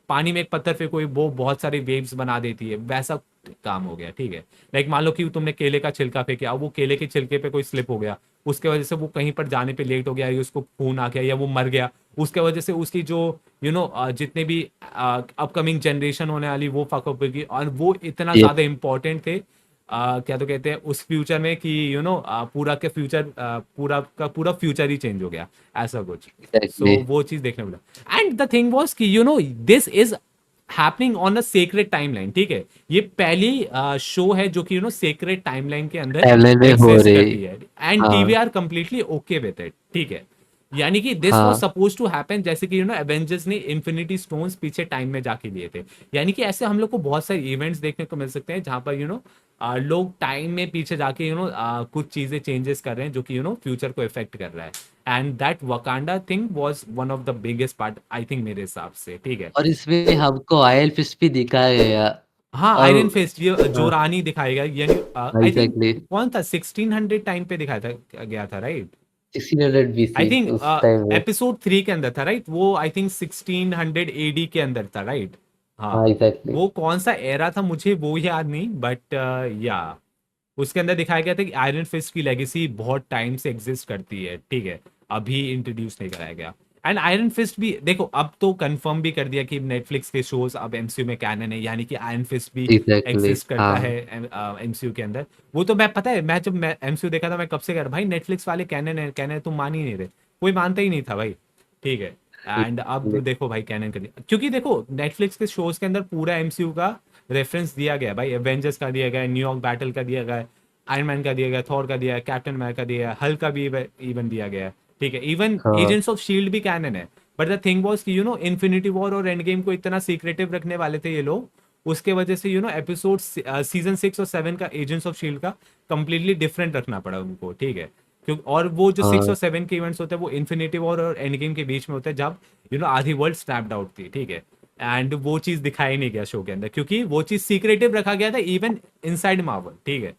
पानी में एक पत्थर फेंको वो बहुत सारी वेव्स बना देती है, वैसा काम हो गया, ठीक है। लाइक मान लो कि तुमने केले का छिलका फेंका, अब वो केले के छिलके पे कोई स्लिप हो गया, उसके वजह से वो कहीं पर जाने पे लेट हो गया या उसको खून आ गया या वो मर गया, उसके वजह से उसकी जो जितने भी अपकमिंग जनरेशन होने वाली वो फकअप होगी, और वो इतना
ये
ज्यादा इंपॉर्टेंट थे क्या तो कहते हैं उस फ्यूचर में कि पूरा के फ्यूचर पूरा का पूरा फ्यूचर ही चेंज हो गया, ऐसा कुछ। So
exactly.
वो चीज देखने मिला। एंड द थिंग वाज कि this is happening on a secret timeline, ठीक है। ये पहली शो है जो कि सेक्रेट टाइमलाइन के अंदर
टाइमलाइन में हो
एग्जिस्ट
रही।
करती है, एंड
हाँ,
TVR completely okay with it, ठीक है। यानी कि दिस वाज
हाँ,
सपोज टू हैपन, जैसे कि एवेंजर्स ने इन्फिनिटी स्टोन्स पीछे टाइम में जाके लिए थे। यानी कि ऐसे हम लोग को बहुत सारे इवेंट्स देखने को मिल सकते हैं जहां पर लोग टाइम में पीछे जाके कुछ चीजें चेंजेस कर रहे हैं जो कि फ्यूचर को इफेक्ट कर रहा है। And that Wakanda thing was one of the biggest part I think मेरे हिसाब से, ठीक है।
और इसमें हमको आयल फिस्ट भी दिखाया गया।
हाँ
और
आयरन फिस्ट ये
हाँ,
जोरानी दिखाएगा, यानी आई थिंक
एग्जैक्टली।
कौन था 1600 टाइम पे दिखाया था गया था, राइट।
1600
आई
बीसी
थिंक
उस टाइम में।
एपिसोड 3 के अंदर था, राइट, वो आई थिंक 1600 एडी के अंदर था, राइट। हाँ
हाँ, एग्जैक्टली।
वो कौन सा एरा था मुझे वो याद नहीं, बट या उसके अंदर दिखाया गया था कि आयरन फिस्ट की लेगेसी बहुत टाइम से एग्जिस्ट करती है, ठीक है, अभी इंट्रोड्यूस नहीं कराया गया। एंड आयरन फिस्ट भी देखो अब तो कंफर्म भी कर दिया कि नेटफ्लिक्स के शोज अब एमसीयू में कैनन है, यानी कि आयरन फिस्ट भी
एग्जैक्टली।
एग्जिस्ट करता
हाँ,
है एमसीयू के अंदर। वो तो मैं पता है, मैं जब मैं एमसीयू देखा था मैं कब से कह रहा भाई नेटफ्लिक्स वाले कैनन है, तुम मान ही नहीं रहे, कोई मानता ही नहीं था भाई, ठीक है। एंड अब
एग्जैक्टली।
देखो भाई कैनन कर दिया, क्योंकि देखो नेटफ्लिक्स के शोज के अंदर पूरा एमसीयू का रेफरेंस दिया गया भाई, एवेंजर्स का दिया गया, न्यूयॉर्क बैटल का दिया गया, आयरन मैन का दिया गया, थॉर का दिया है, कैप्टन अमेरिका का दिया है, हल्क का भी इवन दिया गया है, ठीक है। इवन
हाँ,
एजेंट्स ऑफ शील्ड भी कैनन है। बट द थिंग वाज कि इन्फिनिटी वॉर और एंड गेम को इतना सीक्रेटिव रखने वाले थे ये लोग, उसके वजह से एपिसोड सीजन 6 और 7 का एजेंट्स ऑफ शील्ड का कंप्लीटली डिफरेंट रखना पड़ा उनको, ठीक है। क्योंकि और वो जो 6
हाँ,
और 7 के इवेंट्स होते हैं वो इन्फिनिटी वॉर और एंड गेम के बीच में होते हैं, जब आधी वर्ल्ड स्नैप्ड आउट थी, ठीक है। एंड वो चीज दिखाई नहीं गया शो के अंदर क्योंकि वो चीज सीक्रेटिव रखा गया था इवन इनसाइड मार्वल, ठीक है।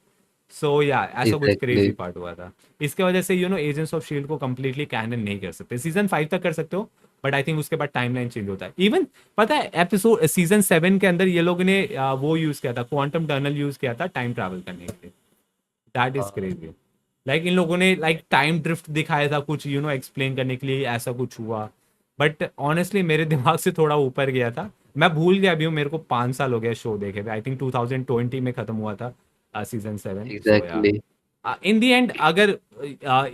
सो या ऐसा कुछ
एग्जैक्टली।
क्रेजी पार्ट हुआ था, इसके वजह से एजेंट्स ऑफ शील्ड को कंप्लीटली कैनन नहीं कर सकते, सीजन 5 तक कर सकते हो, बट आई थिंक उसके बाद टाइमलाइन चेंज होता है। इवन पता है एपिसोड सीजन 7 के अंदर ये लोगों ने वो यूज किया था, क्वांटम टनल यूज किया था टाइम ट्रैवल करने के लिए। That is crazy. Like in लोगों ने लाइक टाइम ड्रिफ्ट दिखाया था कुछ एक्सप्लेन करने के लिए, ऐसा कुछ हुआ। बट ऑनेस्टली मेरे दिमाग से थोड़ा ऊपर गया था, मैं भूल गया अभी हूँ, मेरे को 5 साल हो गया शो देखे थे। आई थिंक 2020 में खत्म हुआ था सीजन 7। सो या
एग्जैक्टली।
इन दी एंड अगर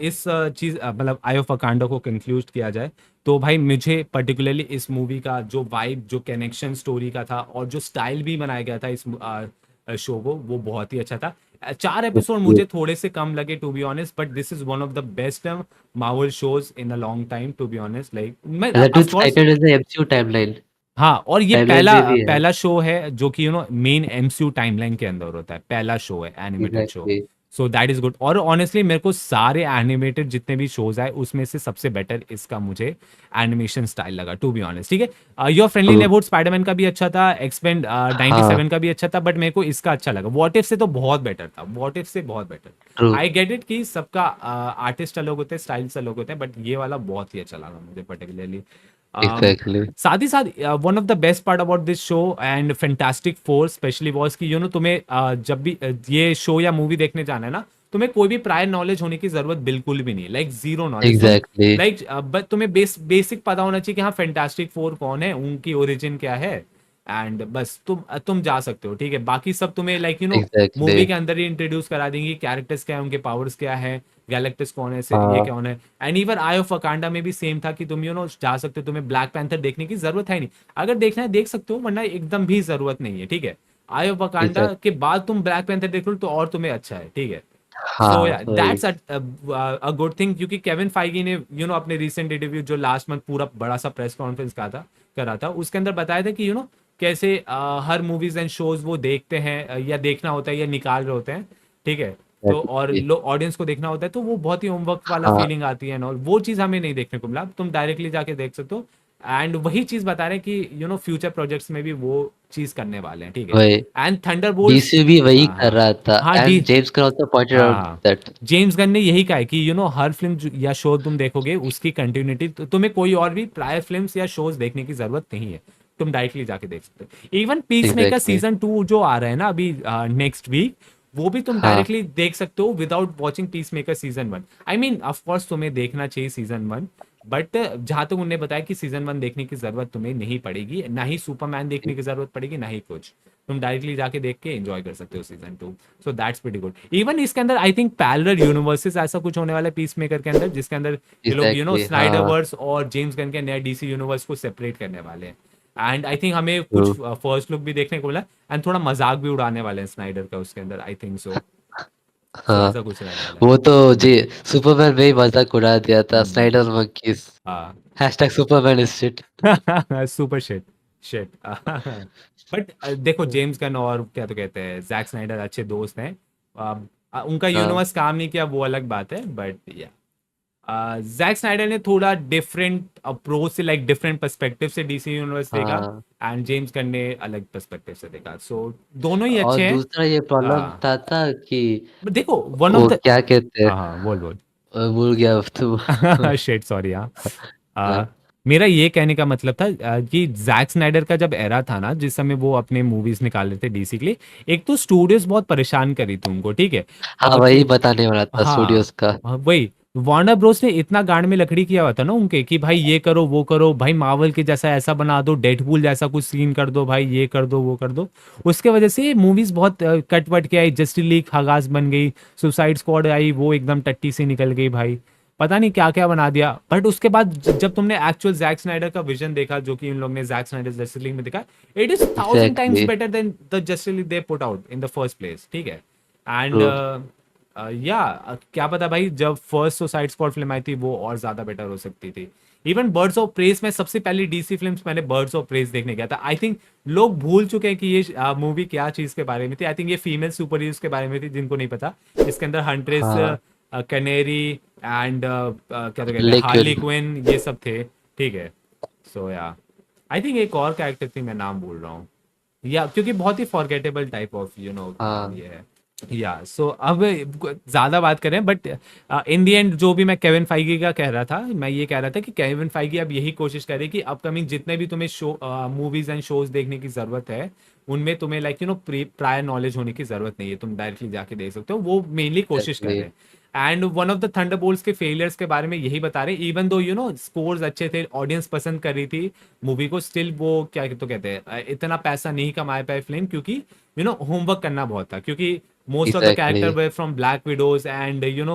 इस चीज मतलब आई ऑफ अकांडा को कंक्लूड किया जाए तो भाई मुझे पर्टिकुलरली इस मूवी का जो वाइब, जो कनेक्शन स्टोरी का था और जो स्टाइल भी बनाया गया था इस शो को, वो बहुत ही अच्छा था। 4 एपिसोड मुझे थोड़े से कम लगे to be honest, but this is one of the best Marvel shows in a long time to be honest. Like मैं
And that
of
is
course
cited as the MCU timeline.
हाँ, और ये
टाइमलाइन
पहला
पे भी है।
पहला शो है जो कि मेन एमसीयू टाइमलाइन के अंदर होता है, पहला शो है animated show.
Exactly.
So that is good. और ऑनेस्टली मेरे को सारे एनिमेटेड जितने भी शोज आए उसमें से सबसे बेटर इसका मुझे एनिमेशन स्टाइल लगा टू बी ऑनेस्ट। ठीक है, योर फ्रेंडली नेबरहुड स्पाइडरमैन का भी अच्छा था, एक्सपेंड
हाँ
97 का भी अच्छा था, बट मेरे को इसका अच्छा लगा। व्हाट इफ से तो बहुत बेटर था, व्हाट इफ से बहुत better.
True.
I get it कि सबका आर्टिस्ट अलग होते हैं, स्टाइल्स अलग होते हैं, बट ये वाला बहुत ही अच्छा लगा मुझे पर्टिकुलरली।
एग्जैक्टली।
साथ ही साथ one of the best part about this show and fantastic four specially was कि तुम्हें जब भी ये शो या मूवी देखने जाना है ना, तुम्हें कोई भी प्रायर नॉलेज होने की जरूरत बिल्कुल भी नहीं, लाइक जीरो नॉलेज। तुम
एग्जैक्टली।
लाइक तुम्हें बेसिक पता होना चाहिए कि हाँ फैंटास्टिक फोर कौन है, उनकी ओरिजिन क्या है, एंड बस तुम जा सकते हो। ठीक है, बाकी सब तुम्हें लाइक
एग्जैक्टली।
मूवी के अंदर ही इंट्रोड्यूस करा देंगे, कैरेक्टर्स क्या है, उनके पावर्स क्या है, गैलेक्टस कौन है, ये
हाँ
कौन है। एंड इवन आई ऑफ अकांडा में भी सेम था कि तुम जा सकते हो, तुम्हें ब्लैक पैंथर देखने की जरूरत है नहीं, अगर देखना है देख सकते हो, वरना एकदम भी जरूरत नहीं है। ठीक है, आई ऑफ अकांडा
एग्जैक्ट।
के बाद तुम ब्लैक पैंथर देख लो तो और तुम्हें अच्छा है। ठीक है, सो
हाँ
या
वही।
दैट्स अ गुड थिंग, क्योंकि केविन फाइगी ने अपने रिसेंट इंटरव्यू जो लास्ट मंथ पूरा बड़ा सा प्रेस कॉन्फ्रेंस करा था, उसके अंदर बताया था कि कैसे हर मूवीज एंड शोज वो देखते हैं या देखना होता है या निकाल रहे होते हैं। ठीक है, तो और
एग्जैक्टली।
ऑडियंस को देखना होता है, तो वो बहुत ही होमवर्क वाला
हाँ
फीलिंग आती है, और वो चीज़ हमें नहीं देखने को मिला, तुम डायरेक्टली जाके देख सकते हो। एंड वही चीज़ बता रहे हैं कि फ्यूचर प्रोजेक्ट्स में भी वो चीज़ करने वाले हैं। ठीक है,
वही।
And Thunderbolts.
डीसी भी वही
हाँ
कर
हाँ
रहा था,
हाँ
and
D
James Gunn also pointed
हाँ
आउट
हाँ
दैट।
जेम्स गन ने यही कहा है कि हर फिल्म या शो तुम देखोगे उसकी कंटिन्यूटी, तो तुम्हें कोई और भी प्रायर फिल्म्स या शोज देखने की जरूरत नहीं है, तुम डायरेक्टली जाके देख सकते हो। Even peace maker
exactly.
Season 2 जो आ रहा है ना अभी नेक्स्ट वीक, वो भी तुम
हाँ
डायरेक्टली देख सकते हो without watching peace maker season 1। I mean of course तुम्हें देखना चाहिए सीजन 1, बट जहां तक उन्होंने बताया कि सीजन 1 देखने की जरूरत तुम्हें नहीं पड़ेगी, ना ही सुपरमैन देखने की जरूरत पड़ेगी, ना ही कुछ, तुम डायरेक्टली जाके देख के एंजॉय कर सकते हो season 2। So that's pretty good. Even इसके अंदर आई थिंक पैरेलल यूनिवर्सेस ऐसा कुछ होने वाला है पीस मेकर के अंदर, जिसके अंदर ये लोग
एग्जैक्टली। हाँ
स्नाइडरवर्स और जेम्स गन के नए डीसी यूनिवर्स को सेपरेट करने वाले हैं। एंड आई थिंक हमें
ट्रू।
कुछ फर्स्ट लुक भी देखने को मिला, एंड थोड़ा मजाक भी उड़ाने वाले हैं स्नाइडर का उसके अंदर, आई थिंक सो। सो
हाँ
ऐसा कुछ रहने वाला है।
वो तो जी, सुपरमैन में ही मजाक उड़ा दिया था,
हम्म,
स्नाइडर मंकीज।
हाँ
hashtag Superman is shit.
Super shit shit but देखो जेम्स गन और क्या तो कहते हैं जैक स्नाइडर अच्छे दोस्त हैं। उनका
हाँ
यूनिवर्स काम नहीं किया वो अलग बात है, बट या जैक स्नाइडर ने थोड़ा डिफरेंट अप्रोच से, लाइक डिफरेंट पर्सपेक्टिव से डीसी यूनिवर्स देखा,
हाँ।
एंड जेम्स गन ने अलग पर्सपेक्टिव से देखा। सो दोनों ही
और
अच्छे हैं।
दूसरा ये प्रॉब्लम
हाँ,
था कि
but देखो वन ऑफ
वो
द
क्या कहते हैं,
हाँ हाँ बोल बोल
भूल गया अब तो।
Shit sorry. हाँ, आ,
हाँ
मेरा ये कहने का मतलब था कि जैक स्नाइडर का जब एरा था ना, जिस समय वो अपने मूवीज निकाल रहे थे डीसी के लिए, एक तो स्टूडियोज बहुत परेशान करी थी उनको। ठीक है,
हाँ वही बताने वाला था
हाँ
स्टूडियोज का।
वही वार्नर ब्रोस ने इतना गांड में लकड़ी किया हुआ था ना उनके कि भाई ये करो वो करो, भाई मार्वल के जैसा ऐसा बना दो, डेडपूल जैसा कुछ सीन कर दो, भाई ये कर दो वो कर दो। उसके वजह से मूवीज बहुत कट वट के आई, जस्टिस लीग हगास बन गई, सुसाइड स्क्वाड आई वो एकदम टट्टी से निकल गई भाई, पता नहीं क्या क्या बना दिया। बट उसके बाद जब तुमने एक्चुअल जैक स्नाइडर का विजन देखा, जो कि इन लोग ने जैक स्नाइडर जस्टिस लीग में देखा, it is 1000 times
exactly.
Better than the justice league they put out in the first place. ठीक है, एंड
ट्रू।
या क्या पता भाई जब फर्स्ट सुसाइड स्क्वाड फिल्म आई थी वो और ज्यादा बेटर हो सकती थी। इवन बर्ड्स ऑफ प्रेस में सबसे पहले डीसी फिल्म्स मैंने बर्ड्स ऑफ प्रेस देखने गया था। आई थिंक लोग भूल चुके हैं कि ये मूवी क्या चीज के बारे में थी। आई थिंक ये फीमेल सुपर हीरोज के बारे में थी, जिनको नहीं पता। इसके अंदर हंट्रेस,
हाँ
कैनेरी एंड क्या तो कहते हैं हार्ली
लेकिन
क्विन, ये सब थे। ठीक है, सो या आई थिंक एक और कैरेक्टर थी, मैं नाम भूल रहा हूँ, या क्योंकि बहुत ही फॉरगेटेबल टाइप ऑफ
हाँ
ये है। या सो अब ज्यादा बात करें, बट इन दी एंड जो भी मैं केविन फाइगी का कह रहा था, मैं ये कह रहा था कि केविन फाइगी अब यही कोशिश करे कि अपकमिंग जितने भी तुम्हें शो मूवीज एंड शोज देखने की जरूरत है, उनमें तुम्हें like you no prior knowledge होने की जरूरत नहीं है, तुम डायरेक्टली जाके देख सकते हो, वो मेनली कोशिश कर
एग्जैक्टली।
रहे हैं। And one of the Thunderbolts के फेलियर्स के बारे में यही बता रहे, even though you know scores अच्छे थे, ऑडियंस पसंद कर रही थी मूवी को, स्टिल वो क्या तो कहते हैं इतना पैसा नहीं कमा पाए फिल्म, क्योंकि यू नो होमवर्क करना बहुत था, क्योंकि most of the
exactly.
character were from Black Widows and you know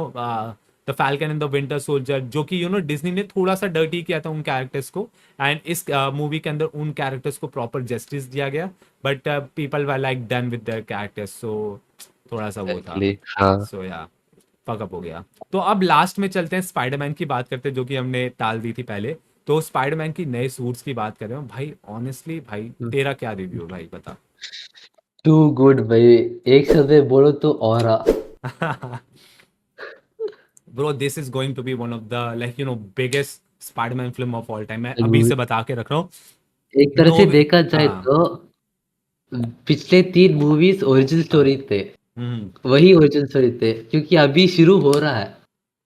the Falcon and the Winter Soldier, जो कि यू नो डिज्नी ने थोड़ा सा डर्टी किया था उन कैरेक्टर्स को, एंड इस मूवी के अंदर उन कैरेक्टर्स को प्रॉपर जस्टिस दिया गया, but people were like done with their characters, so थोड़ा सा वो था,
एग्जैक्टली हाँ।
सो या फकअप हो गया। तो अब लास्ट में चलते हैं, स्पाइडरमैन की बात करते हैं, जो कि हमने टाल दी थी पहले। तो स्पाइडरमैन की नए सूट्स की बात कर रहे हो भाई, ऑनेस्टली भाई तेरा क्या रिव्यू है भाई, बता।
टू गुड भाई, एक शब्द में बोलो तो aura.
Bro, this is going to be one of the like you know biggest Spider-Man film of all time, मैं अभी से बता के रख रहा हूँ।
एक तरह
नो
से
वे,
देखा जाए
हाँ।
तो पिछले 3 मूवीज़ ओरिजिनल
हाँ।
स्टोरी थे।
हम्म।
वही ओरिजिनल स्टोरी थे, क्योंकि अभी शुरू हो रहा है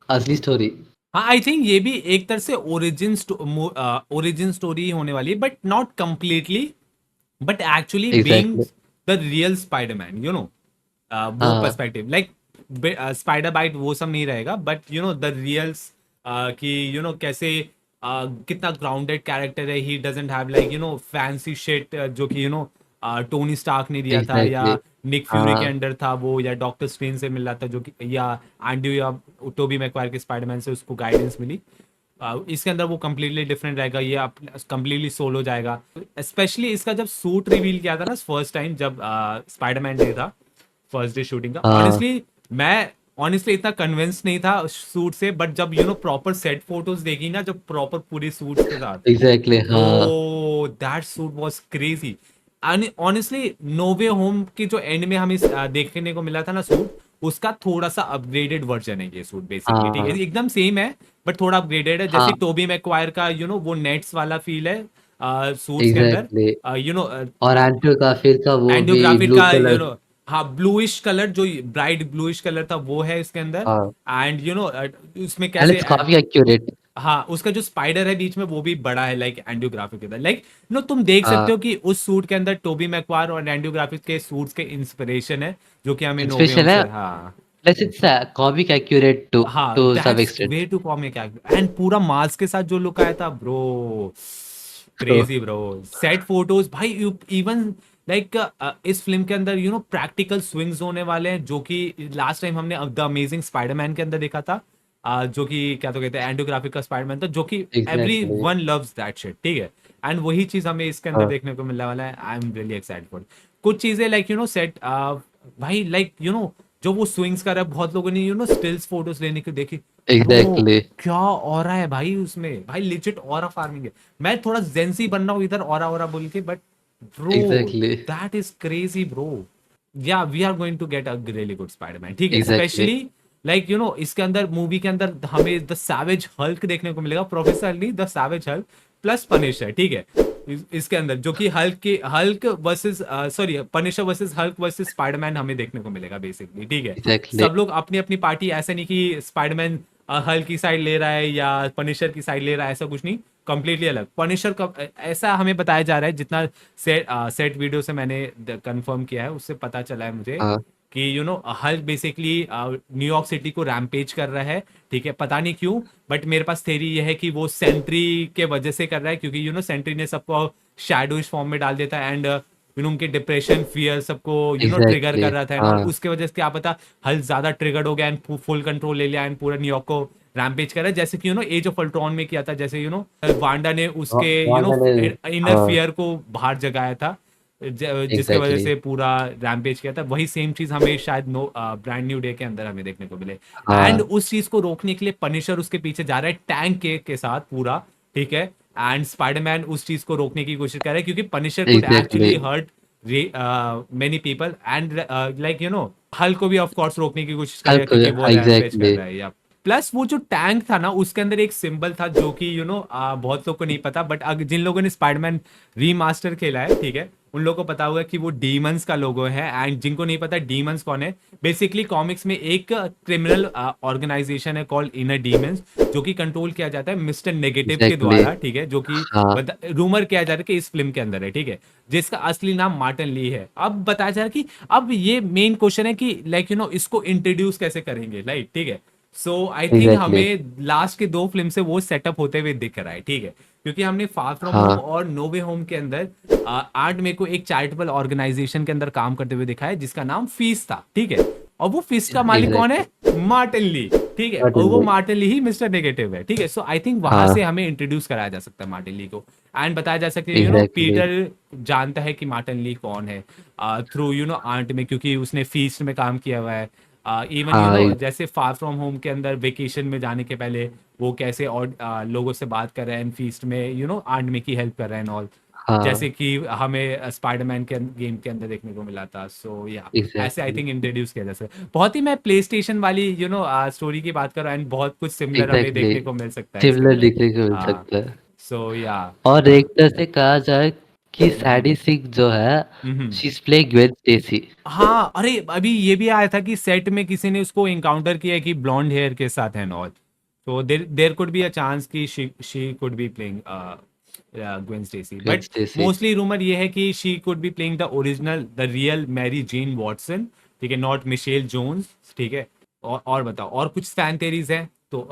असली स्टोरी।
हाँ, आई थिंक ये भी एक तरह से ओरिजिन स्टोरी होने वाली है, but not completely, but actually being
exactly.
The real Spiderman, you know वो
हाँ,
पर्सपेक्टिव लाइक स्पाइडर बाइट वो सब नहीं रहेगा, बट यू नो द रियल्स कि यू नो कैसे कितना ग्राउंडेड कैरेक्टर है, he doesn't have like you no fancy shit, जो कि यू नो टोनी स्टार्क ने दिया था, या
एग्ज़ैक्टली।
निक फ्यूरी के
हाँ,
अंडर था वो, या डॉक्टर स्ट्रेंज से मिल रहा था, जो कि या एंड्रयू या टोबी मैगवायर के स्पाइडरमैन से उसको गाइडेंस मिली। इसके अंदर वो कम्प्लीटली डिफरेंट रहेगा, ये कम्प्लीटली सोलो जाएगा। स्पेशली इसका जब सूट रिवील किया था ना फर्स्ट टाइम, जब स्पाइडरमैन डे था, फर्स्ट डे शूटिंग का,
हाँ,
ऑनेस्टली मैं ऑनेस्टली इतना कन्विंस नहीं था सूट से, बट जब you know proper set photos देखी ना, जब प्रॉपर पूरी सूट के साथ,
एग्ज़ैक्टली हाँ,
bro that suit was crazy. Honestly no way home की जो एंड में हमें देखने को मिला था ना सूट, उसका थोड़ा सा अपग्रेडेड वर्जन है ये सूट बेसिकली, ठीक है,
हाँ,
एकदम सेम है बट थोड़ा अपग्रेडेड है, जैसे
हाँ,
टोबी मैगवायर का यू नो वो नेट्स वाला फील है सूट्स के अंदर,
एग्ज़ैक्टली।
यू नो
और एंड्रू गारफील्ड का वो
एंड्रू
भी
ग्राफिक
ब्लू
का यू
कलर।
नो, हाँ ब्लूइश कलर, जो ब्राइट ब्लूइश कलर था वो है इसके अंदर,
हाँ,
एंड यू नो उसमें
एंड
कैसे
इट्स काफ़ी एक्यूरेट।
हाँ उसका जो स्पाइडर है बीच में वो भी बड़ा है, लाइक एंड्रू ग्राफिक के अंदर, लाइक नो तुम देख सकते
हाँ,
हो कि उस सूट के अंदर टोबी मैगवायर और एंड्रू ग्राफिक के सूट्स के इंस्पिरेशन है, जो कि हमें नोवे होम
इंस्पिरेशन है,
से, हाँ
plus it's comic accurate to
हाँ
to some
that's
extent.
Way to comic, and पूरा मास्क के साथ जो लुक आया था bro, crazy bro, set photos भाई, इवन लाइक इस फिल्म के अंदर यू नो प्रैक्टिकल स्विंग्स होने वाले हैं, जो कि लास्ट टाइम हमने द अमेजिंग स्पाइडरमैन के अंदर देखा था, जो कि क्या तो कहते हैं एंड्रू ग्राफिक का स्पाइडरमैन था, जो कि every
exactly.
One loves that shit, ठीक है, एंड वही चीज हमें इसके अंदर
हाँ,
देखने को मिलने वाला है, I am really excited for कुछ चीजें लाइक यू नो सेट, भाई लाइक यू नो जो वो स्विंग्स कर रहा है, बहुत लोगों ने यू नो स्टिल्स फोटोज लेने को देखी, ब्रो
एग्ज़ैक्टली,
क्या ऑरा है भाई उसमें, भाई लिजिट ऑरा फार्मिंग है, मैं थोड़ा जेंसी बन रहा हूँ इधर ऑरा ऑरा बोल के, but bro
exactly,
that is crazy bro, yeah we are going to get a really good Spiderman, ठीक है,
exactly.
Specially like you know इसके अंदर मूवी के अंदर हमें द सैवेज हल्क देखने को मिलेगा, प्रोफेसर नहीं the savage Hulk plus Punisher, ठीक है, इसके अंदर जो कि Hulk versus sorry Punisher versus Hulk versus Spiderman हमें देखने को मिलेगा बेसिकली, ठीक है,
एग्ज़ैक्टली।
सब लोग अपनी अपनी पार्टी, ऐसे नहीं कि स्पाइडरमैन हल्क की साइड ले रहा है या पनिशर की साइड ले रहा है, ऐसा कुछ नहीं, कंप्लीटली अलग। पनिशर का ऐसा हमें बताया जा रहा है, जितना सेट वीडियो से मैंने कंफर्म किया है उससे पता चला है मुझे,
हाँ,
कि you know Hulk basically New York city को रैम्पेज कर रहा है, ठीक है, पता नहीं क्यों, बट मेरे पास थेरी ये है कि वो सेंट्री के वजह से कर रहा है, क्योंकि यू नो सेंट्री ने सबको शैडोइश फॉर्म में डाल देता है, एंड यू नो उनके डिप्रेशन फियर सबको यू नो ट्रिगर
एग्ज़ैक्टली।
कर रहा था एंड ऑल,
हाँ,
उसके वजह से क्या पता हल्क ज्यादा ट्रिगर्ड हो गया एंड फुल कंट्रोल ले लिया एंड पूरा न्यूयॉर्क को रैम्पेज कर रहा है, जैसे कि you know age of Ultron में किया था, जैसे यू नो वांडा ने उसके यू नो
वांडा ने।
इनर
हाँ,
फियर को बाहर जगाया था, जिसके वजह
एग्ज़ैक्टली।
से पूरा रैम्पेज किया था, वही सेम चीज हमें शायद नो ब्रांड न्यू डे के अंदर हमें देखने को मिले, एंड
हाँ,
उस चीज को रोकने के लिए पनिशर उसके पीछे जा रहा है टैंक के साथ पूरा, ठीक है, एंड स्पाइडरमैन उस चीज को रोकने की कोशिश कर रहा है, क्योंकि Punisher could
exactly.
Actually hurt many people, and like you know Hulk को भी ऑफ कोर्स रोकने की कोशिश करेगा,
हेल्प हो
क्योंकि वो
गया
रैम्पेज कर
एग्ज़ैक्टली।
रहा है, या प्लस वो जो टैंक था ना उसके अंदर एक सिंबल था, जो कि यू नो बहुत लोग को नहीं पता, बट जिन लोगों ने स्पाइडरमैन रीमास्टर खेला है, ठीक है, उन लोगों को पता होगा कि वो डीमंस का लोगो है। एंड जिनको नहीं पता डीमंस कौन है, बेसिकली कॉमिक्स में एक क्रिमिनल ऑर्गेनाइजेशन है कॉल्ड इनर डीमंस, जो कि कंट्रोल किया जाता है मिस्टर नेगेटिव के
एग्जैक्टली।
द्वारा, ठीक है, जो कि
हाँ
रूमर किया जा रहा है कि इस फिल्म के अंदर है, ठीक है, जिसका असली नाम मार्टिन ली है। अब बताया जा रहा है कि अब ये मेन क्वेश्चन है कि लाइक इसको इंट्रोड्यूस कैसे करेंगे, राइट, ठीक है। सो आई थिंक
एग्जैक्टली।
हमें लास्ट के 2 फिल्म से वो सेटअप होते हुए दिख रहा है, ठीक है, क्योंकि हमने फार फ्रॉम होम
हाँ
और नो वे होम के अंदर 8 मई को एक चैरिटेबल ऑर्गेनाइजेशन के अंदर काम करते हुए दिखा है जिसका नाम फीस था, ठीक है। और वो फीस का मालिक कौन है?
एग्जैक्टली।
मार्टिन ली, ठीक है, और वो मार्टिन ली ही मिस्टर नेगेटिव है, ठीक है। सो आई थिंक वहां
हाँ
से हमें इंट्रोड्यूस कराया जा सकता है मार्टिन ली को। एंड बताया जा सकता है
एग्जैक्टली।
पीटर जानता है कि मार्टिन ली कौन है थ्रू आंट में, क्योंकि उसने फीस्ट में काम किया हुआ है। इवन
हाँ
जैसे फार फ्रॉम होम के अंदर वेकेशन में जाने के पहले वो कैसे और लोगों से बात कर रहे हैं फीस्ट में, आंट में की हेल्प कर रहे हैं ऑल,
हाँ
जैसे कि हमें स्पाइडरमैन के गेम के अंदर देखने को मिला था। सो या ऐसे आई
एग्जैक्टली।
थिंक इंट्रोड्यूस किया जा सकता है। बहुत ही मैं प्ले स्टेशन वाली स्टोरी की बात कर रहा हूँ, एंड बहुत कुछ सिमिलर हमें
एग्जैक्टली।
देखने को मिल सकता है इसके
सिमिलर
अंदर।
देखने को मिल
हाँ।
सकता है।
सो या
और एक तरह से कहा जाए कि
हम्म
सैडी सिंह जो है,
hmm.
She is playing Gwen Stacy.
हाँ, अरे अभी ये भी आया था कि सेट में किसी ने उसको इनकाउंटर किया है कि ब्लॉन्ड हेयर के साथ है ऑल। तो there could be a chance कि she could be playing Gwen Stacy,
Gwen
but
Stacy.
Mostly rumour ये है कि she could be playing the original the real Mary Jane Watson, ठीक है, नॉट मिशेल जोन्स, ठीक है। और बताओ, और कुछ फैन थेरीज हैं तो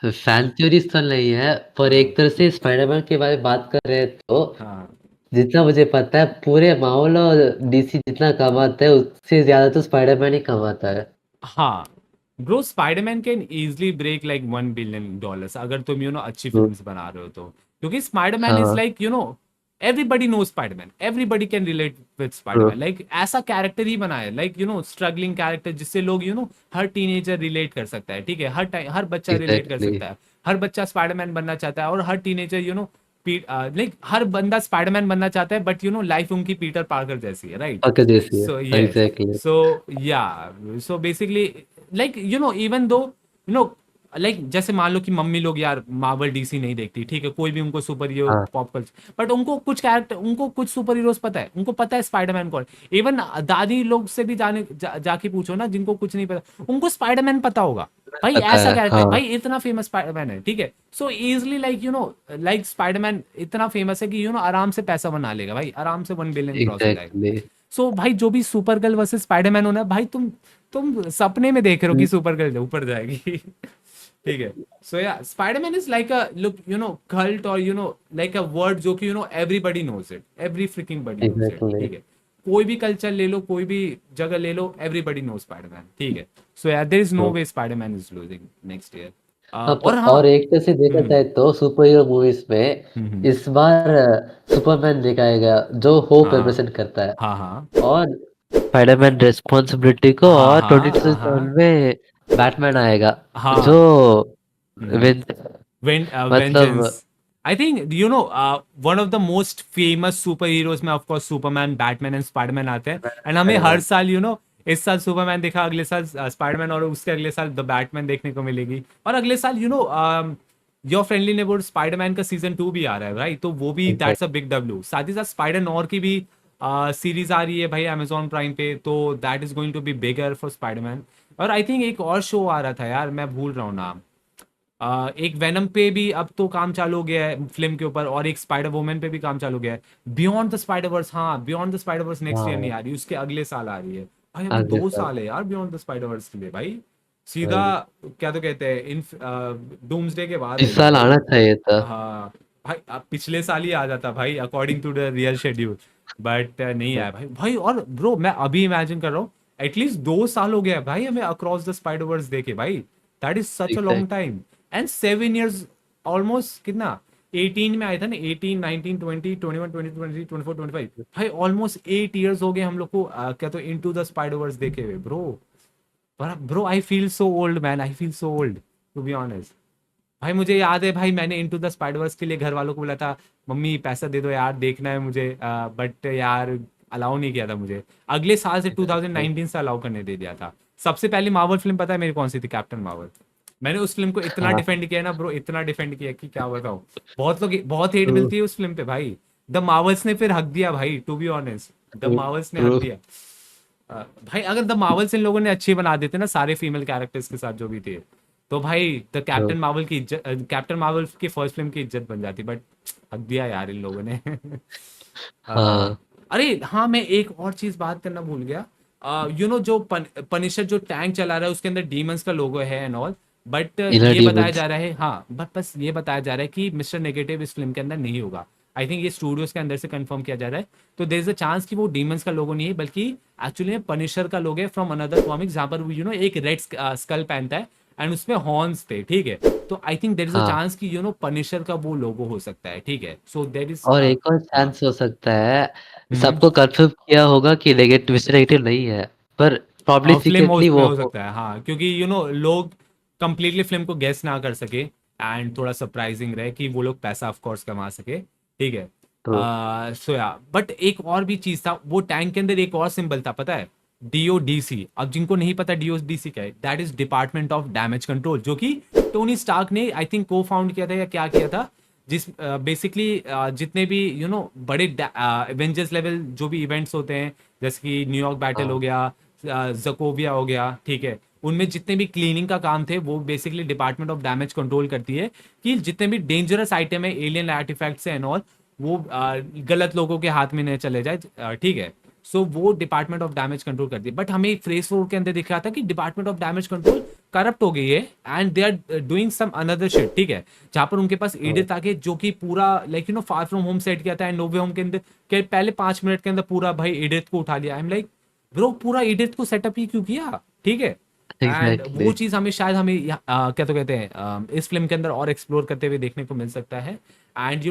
फैन थ्योरीज तो नहीं है, पर
हाँ
एक तरह से स्पाइडरमैन के बारे में बात कर रहे हैं तो
हाँ
जितना मुझे पता है पूरे माहौल और डीसी जितना कमाता है उससे ज्यादा तो स्पाइडरमैन ही कमाता है।
हाँ। Bro Spiderman can easily break like $1 billion अगर तुम अच्छी
तो,
फिल्म्स बना रहे हो तो, क्योंकि स्पाइडरमैन इज
हाँ
like everybody know Spiderman, everybody can relate with
true.
Spiderman, like ऐसा कैरेक्टर ही बनाया लाइक स्ट्रगलिंग कैरेक्टर जिससे लोग हर टीनेजर रिलेट कर सकता है, ठीक है, हर टाइम हर बच्चा रिलेट कर
एग्जैक्टली।
सकता है। हर बच्चा स्पाइडरमैन बनना चाहता है, और हर टीनेजर लाइक हर बंदा स्पाइडरमैन बनना चाहता है, बट लाइफ उनकी पीटर पार्कर जैसी है, राइट।
ओके जैसी है।
So yes,
exactly.
so yeah, so basically like even though like जैसे मान लो कि मम्मी लोग यार मार्वल डीसी नहीं देखती, ठीक है, कोई भी उनको सुपर हीरो
हाँ
पॉप कल्चर, बट उनको कुछ सुपर हीरोज पता है, उनको पता है स्पाइडरमैन कौन। इवन दादी लोग से भी जाके पूछो ना जिनको कुछ नहीं पता, उनको स्पाइडरमैन पता होगा। भाई
पता
ऐसा
है।
कैरेक्टर,
हाँ
भाई इतना फेमस स्पाइडरमैन है, ठीक है। सो इजली लाइक लाइक स्पाइडरमैन इतना फेमस है कि आराम से पैसा बना लेगा भाई, आराम से 1 बिलियन क्रॉस हो जाएगा।
एग्जैक्टली।
सो भाई जो भी सुपर गर्ल वर्सेस स्पाइडरमैन होना है भाई, तुम सपने में देख रहे हो कि सुपर गर्ल ऊपर जाएगी ठीक है। So yeah Spiderman is like a look cult, और लाइक अ वर्ड जो कि everybody knows it, every fricking body knows it,
exactly.
ठीक है। कोई भी कल्चर ले लो, कोई भी जगह ले लो, एवरीबॉडी नो स्पाइडरमैन, ठीक है। So yeah there is no way Spiderman is losing next year.
हाँ
और हाँ।
और एक तरह से देखा
हम्म
जाए तो सुपर हीरो मूवीज में
हम्म।
इस बार सुपरमैन दिखाया गया जो होप
हाँ
रिप्रेजेंट करता है।
हाँ हाँ
और स्पाइडरमैन रिस्पॉन्सिबिलिटी को,
हाँ
और
हाँ
2027
हाँ
में बैटमैन आएगा जो
हाँ। हम्म।
Win
Vengeance.
मतलब
I think one of the most famous superheroes में of course Superman, Batman and Spider-Man आते हैं, and हमें हर
स्पाइडरमैन।
साल इस साल सुपरमैन देखा, अगले साल स्पाइडरमैन, और उसके अगले साल द बैटमैन देखने को मिलेगी, और अगले साल योर फ्रेंडली नेबरहुड स्पाइडरमैन का सीजन 2 भी आ रहा है, राइट, तो वो भी दैट्स अ बिग डब्ल्यू। साथ ही साथ स्पाइडर नॉर की भी सीरीज आ रही है भाई अमेजोन प्राइम पे, तो that is going to be bigger for Spiderman. और आई थिंक एक और शो आ रहा था यार, मैं भूल रहा हूँ नाम। एक वेनम पे भी अब तो काम चालू हो गया है फिल्म के ऊपर, और एक स्पाइडर वुमन पे भी काम चालू हो गया है। बियॉन्ड द स्पाइडर वर्स, हाँ beyond the spider verse next year नहीं
हाँ
आ रही, उसके अगले साल आ रही है। भाई अभी
अगले
2 साल
साल।
है यार बियॉन्ड द स्पाइडर वर्स के लिए भाई। सीधा
वही।
क्या तो कहते हैं इन डूम्सडे के बाद है
इस
ये
साल
भाई।
आना चाहिए था।
हाँ भाई, अब पिछले साल ही आ जाता भाई according to the real schedule, but नहीं आया भाई। भाई और ब्रो मैं अभी इमेजिन कर रहा हूँ, एटलीस्ट 2 साल हो गया है भाई हमें अक्रॉस द स्पाइडर वर्स देखे भाई। That is such a long
exact.
Time. And 7 years, almost कितना, 18 में आया था ना, 18 19 20 21 22 23 24 25, भाई ऑलमोस्ट 8 years हो गए हम लोग को क्या तो इनटू द स्पाइडर वर्स देखे हुए bro. Bro I feel so old man, I feel so old to be honest. भाई मुझे याद है भाई, मैंने इनटू द स्पाइडरवर्स के लिए घर वालों को बोला था, मम्मी पैसा दे दो यार देखना है मुझे, बट यार अलाउ नहीं किया था मुझे। अगले साल से 2019 से अलाउ करने दे दिया था। सबसे पहली मार्वल फिल्म पता है मेरी कौन सी थी? Captain Marvel. मैंने उस फिल्म को इतना
हाँ
डिफेंड किया ना ब्रो, इतना डिफेंड किया कि क्या बताऊं। बहुत लोग बहुत हेट मिलती है उस फिल्म पे भाई, द मार्वल्स ने फिर हक दिया भाई, to be honest, the
true
Marvels ने हक
ट्रू।
दिया। भाई अगर द मार्वल्स इन लोगों ने अच्छे बना देते ना सारे फीमेल कैरेक्टर्स के साथ जो भी थे, तो भाई द
ट्रू।
कैप्टन मार्वल की इज्जत, कैप्टन मार्वल की फर्स्ट फिल्म की इज्जत बन जाती, बट हक दिया यार इन लोगों ने। अ,
हाँ,
अरे हाँ, मैं एक और चीज बात करना भूल गया। जो पनिशर जो टैंक चला रहा है उसके अंदर डीमंस का लोगो है एंड ऑल, बट
इनर
ये बताया
डीमंस।
जा रहा है, हाँ बट बस ये बताया जा रहा है कि मिस्टर नेगेटिव इस फिल्म के अंदर नहीं होगा। आई थिंक ये स्टूडियोज के अंदर से कंफर्म किया जा रहा है। तो देर इज अ चांस कि वो डीमंस का लोगो नहीं है, बल्कि एक्चुअली में पनिशर का लोगो है फ्रॉम अनदर कॉमिक्स, जहां पर एक रेड स्कल पहनता है एंड उसमें हॉर्न्स थे, ठीक है। तो I think there is a
हाँ,
चांस कि पनिशर का वो लोगो हो सकता है, ठीक है। सो देर इज
और एक और
हाँ।
चांस हो सकता है,
हम्म।
सबको कंफर्म किया होगा कि नेगेटिव, मिस्टर नेगेटिव नहीं है, पर प्रॉब्ली
फिल्म
सीक्रेटली
उसमें
वो
हो
हो।
सकता है, हाँ, क्योंकि लोग कंप्लीटली फिल्म को गेस ना कर सके एंड थोड़ा सरप्राइजिंग रहे कि वो लोग पैसा ऑफ कोर्स कमा सके, ठीक है।
ट्रू।
सो या बट एक और भी चीज था, वो टैंक के अंदर एक और सिंबल था, पता है? डीओडीसी। अब जिनको नहीं पता डीओडीसी क्या है, that is department of damage control, जो कि टोनी स्टार्क ने आई थिंक को फाउंड किया था या क्या किया था, जिस बेसिकली जितने भी बड़े एवेंजर्स लेवल जो भी इवेंट्स होते हैं, जैसे कि न्यूयॉर्क बैटल हो
हाँ,
गया, जकोविया हो गया, ठीक है, उनमें जितने भी क्लीनिंग का काम थे वो basically department of damage control करती है, कि जितने भी डेंजरस आइटम है, एलियन आर्टिफैक्ट्स एंड ऑल, वो गलत लोगों के हाथ में नहीं चले जाए, ठीक है। सो वो डिपार्टमेंट ऑफ डैमेज कंट्रोल करती है, बट हमें फ्रेस फोर के अंदर दिख रहा था कि department of damage control corrupt हो गई है and they are doing some another shit, ठीक है। जहां पर उनके पास
हाँ,
एडिथ आके जो कि पूरा like far from home set किया था एंड नोवे होम के अंदर के पहले 5 मिनट के अंदर पूरा भाई एडिथ को उठा लिया। आई एम लाइक ब्रो, पूरा एडिट को सेटअप ही क्यों किया, ठीक है। एंड वो
एग्जैक्टली।
चीज हमें शायद हमें क्या तो कहते हैं इस फिल्म के अंदर और एक्सप्लोर करते हुए देखने को मिल सकता है। एंड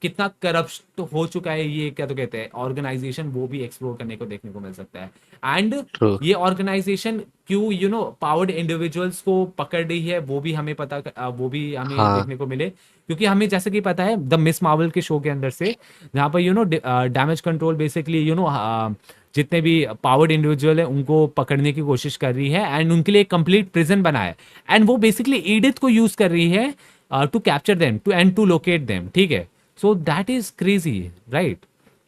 कितना करप्ट हो चुका है ये क्या तो कहते हैं ऑर्गेनाइजेशन, वो भी एक्सप्लोर करने को देखने को मिल सकता है। And
true.
ये ऑर्गेनाइजेशन क्यों पावर्ड इंडिविजुअल्स को पकड़ रही है, वो भी हमें वो भी हमें
हाँ,
देखने को मिले, क्योंकि हमें जैसे कि पता है द मिस मार्वल के शो के अंदर से, जहाँ पर डैमेज कंट्रोल बेसिकली जितने भी पावर्ड इंडिविजुअल है उनको पकड़ने की कोशिश कर रही है एंड उनके लिए एक कंप्लीट प्रिजन बना है, एंड वो बेसिकली एडिथ को यूज कर रही है to capture them to locate them, ठीक है। So that is crazy, right?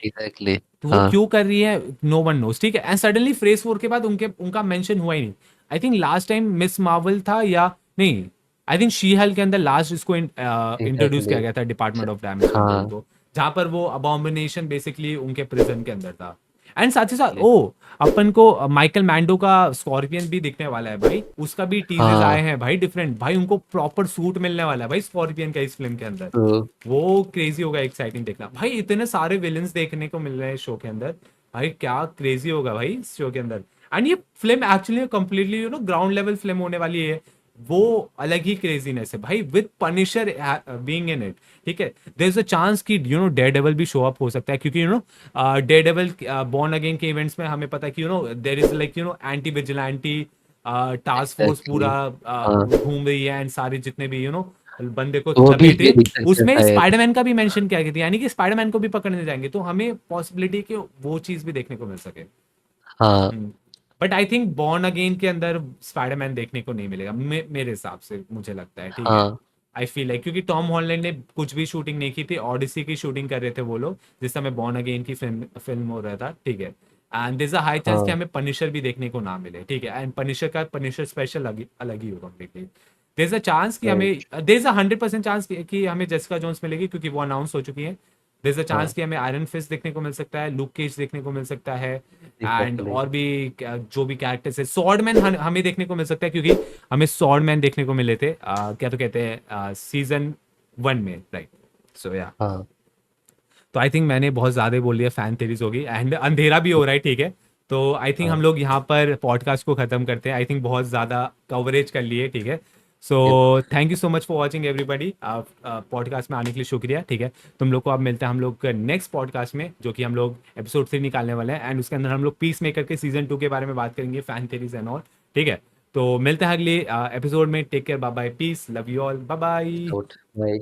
Exactly.
तो वो
हाँ,
क्यों कर रही है, नो वन नोस, ठीक है। एंड सडनली फ्रेस 4 के बाद उनका मेंशन हुआ ही नहीं। I think last time miss Marvel था या नहीं, आई थिंक शी हल के अंदर लास्ट इसको इंट्रोड्यूस
एग्जैक्टली।
किया गया था डिपार्टमेंट ऑफ डैमेज कंट्रोल
हाँ,
को, जहां पर वो अबॉमिनेशन बेसिकली उनके प्रिजन के अंदर था। एंड साथ ही साथ
exactly।
अपन को माइकल मैंडो का स्कॉर्पियन भी दिखने वाला है भाई, उसका भी टीजर्स
हाँ,
आए हैं भाई डिफरेंट, भाई उनको प्रॉपर सूट मिलने वाला है भाई स्कॉर्पियन का इस फिल्म के अंदर।
ट्रू।
वो क्रेजी होगा, एक्साइटिंग देखना भाई, इतने सारे विलन्स देखने को मिल रहे हैं शो के अंदर, भाई क्या क्रेजी होगा भाई इस शो के अंदर। एंड ये film actually completely ground level film होने वाली है, वो अलग ही क्रेजीनेस है भाई, with Punisher being in it, ठीक है। देयर इज अ चांस कि डेयर डेविल भी शो अप हो सकता है, क्योंकि डेयर डेविल बॉर्न अगेन के इवेंट्स में हमें पता है कि there is like anti vigilante task force
exactly.
पूरा
हाँ,
घूम रही है, एंड सारे जितने भी बंदे को
वो भी
लपेटे,
दिख सकते हैं
उसमें
शायद।
स्पाइडरमैन का भी मेंशन किया गया था, यानी कि स्पाइडरमैन को भी पकड़ने जाएंगे, तो हमें पॉसिबिलिटी कि वो चीज भी देखने को मिल सके।
हाँ,
but I think born again के अंदर स्पाइडरमैन देखने को नहीं मिलेगा, मेरे हिसाब से मुझे लगता है, ठीक है।
हाँ,
आई फील लाइक क्योंकि टॉम हॉलैंड ने कुछ भी शूटिंग नहीं की थी, ऑडिसी की शूटिंग कर रहे थे वो लोग जिस समय बॉर्न अगेन की फिल्म हो रहा था, ठीक है। And there is a high chance कि
हाँ,
हमें पनिशर भी देखने को ना मिले, ठीक है। एंड पनिशर स्पेशल अलग ही होगा कंप्लीटली। देयर इज अ चांस कि हमें,
right.
There is a 100% chance कि हमें जेसिका जोन्स मिलेगी, क्योंकि वो अनाउंस हो चुकी है। देयर इज अ चांस
हाँ,
कि हमें आयरन फिस्ट देखने को मिल सकता है, लुक केज देखने को मिल सकता है, एंड
एग्जैक्टली।
और भी जो भी कैरेक्टर्स है, सॉर्डमैन हमें देखने को मिल सकता है, क्योंकि हमें सॉर्डमैन देखने को मिले थे क्या तो कहते हैं सीजन 1 में, राइट। सो या,
हाँ,
तो आई थिंक मैंने बहुत ज्यादा बोल दिया, फैन थेरीज होगी एंड अंधेरा भी हो रहा है, ठीक है। तो आई थिंक हम
हाँ,
लोग यहाँ पर पॉडकास्ट को खत्म करते हैं, आई थिंक बहुत ज्यादा कवरेज कर लिए, ठीक है। So
yes.
Thank you so much for watching everybody, podcast में आने के लिए शुक्रिया, ठीक है। तुम लोग को अब मिलते हैं हम लोग नेक्स्ट पॉडकास्ट में, जो कि हम लोग एपिसोड 3 निकालने वाले हैं, एंड उसके अंदर हम लोग पीस मेकर के सीजन 2 के बारे में बात करेंगे, फैन थेरीज एंड ऑल, ठीक है। तो मिलते हैं अगले एपिसोड में, take care, bye bye, peace, love you all, bye bye.
Out. Bye.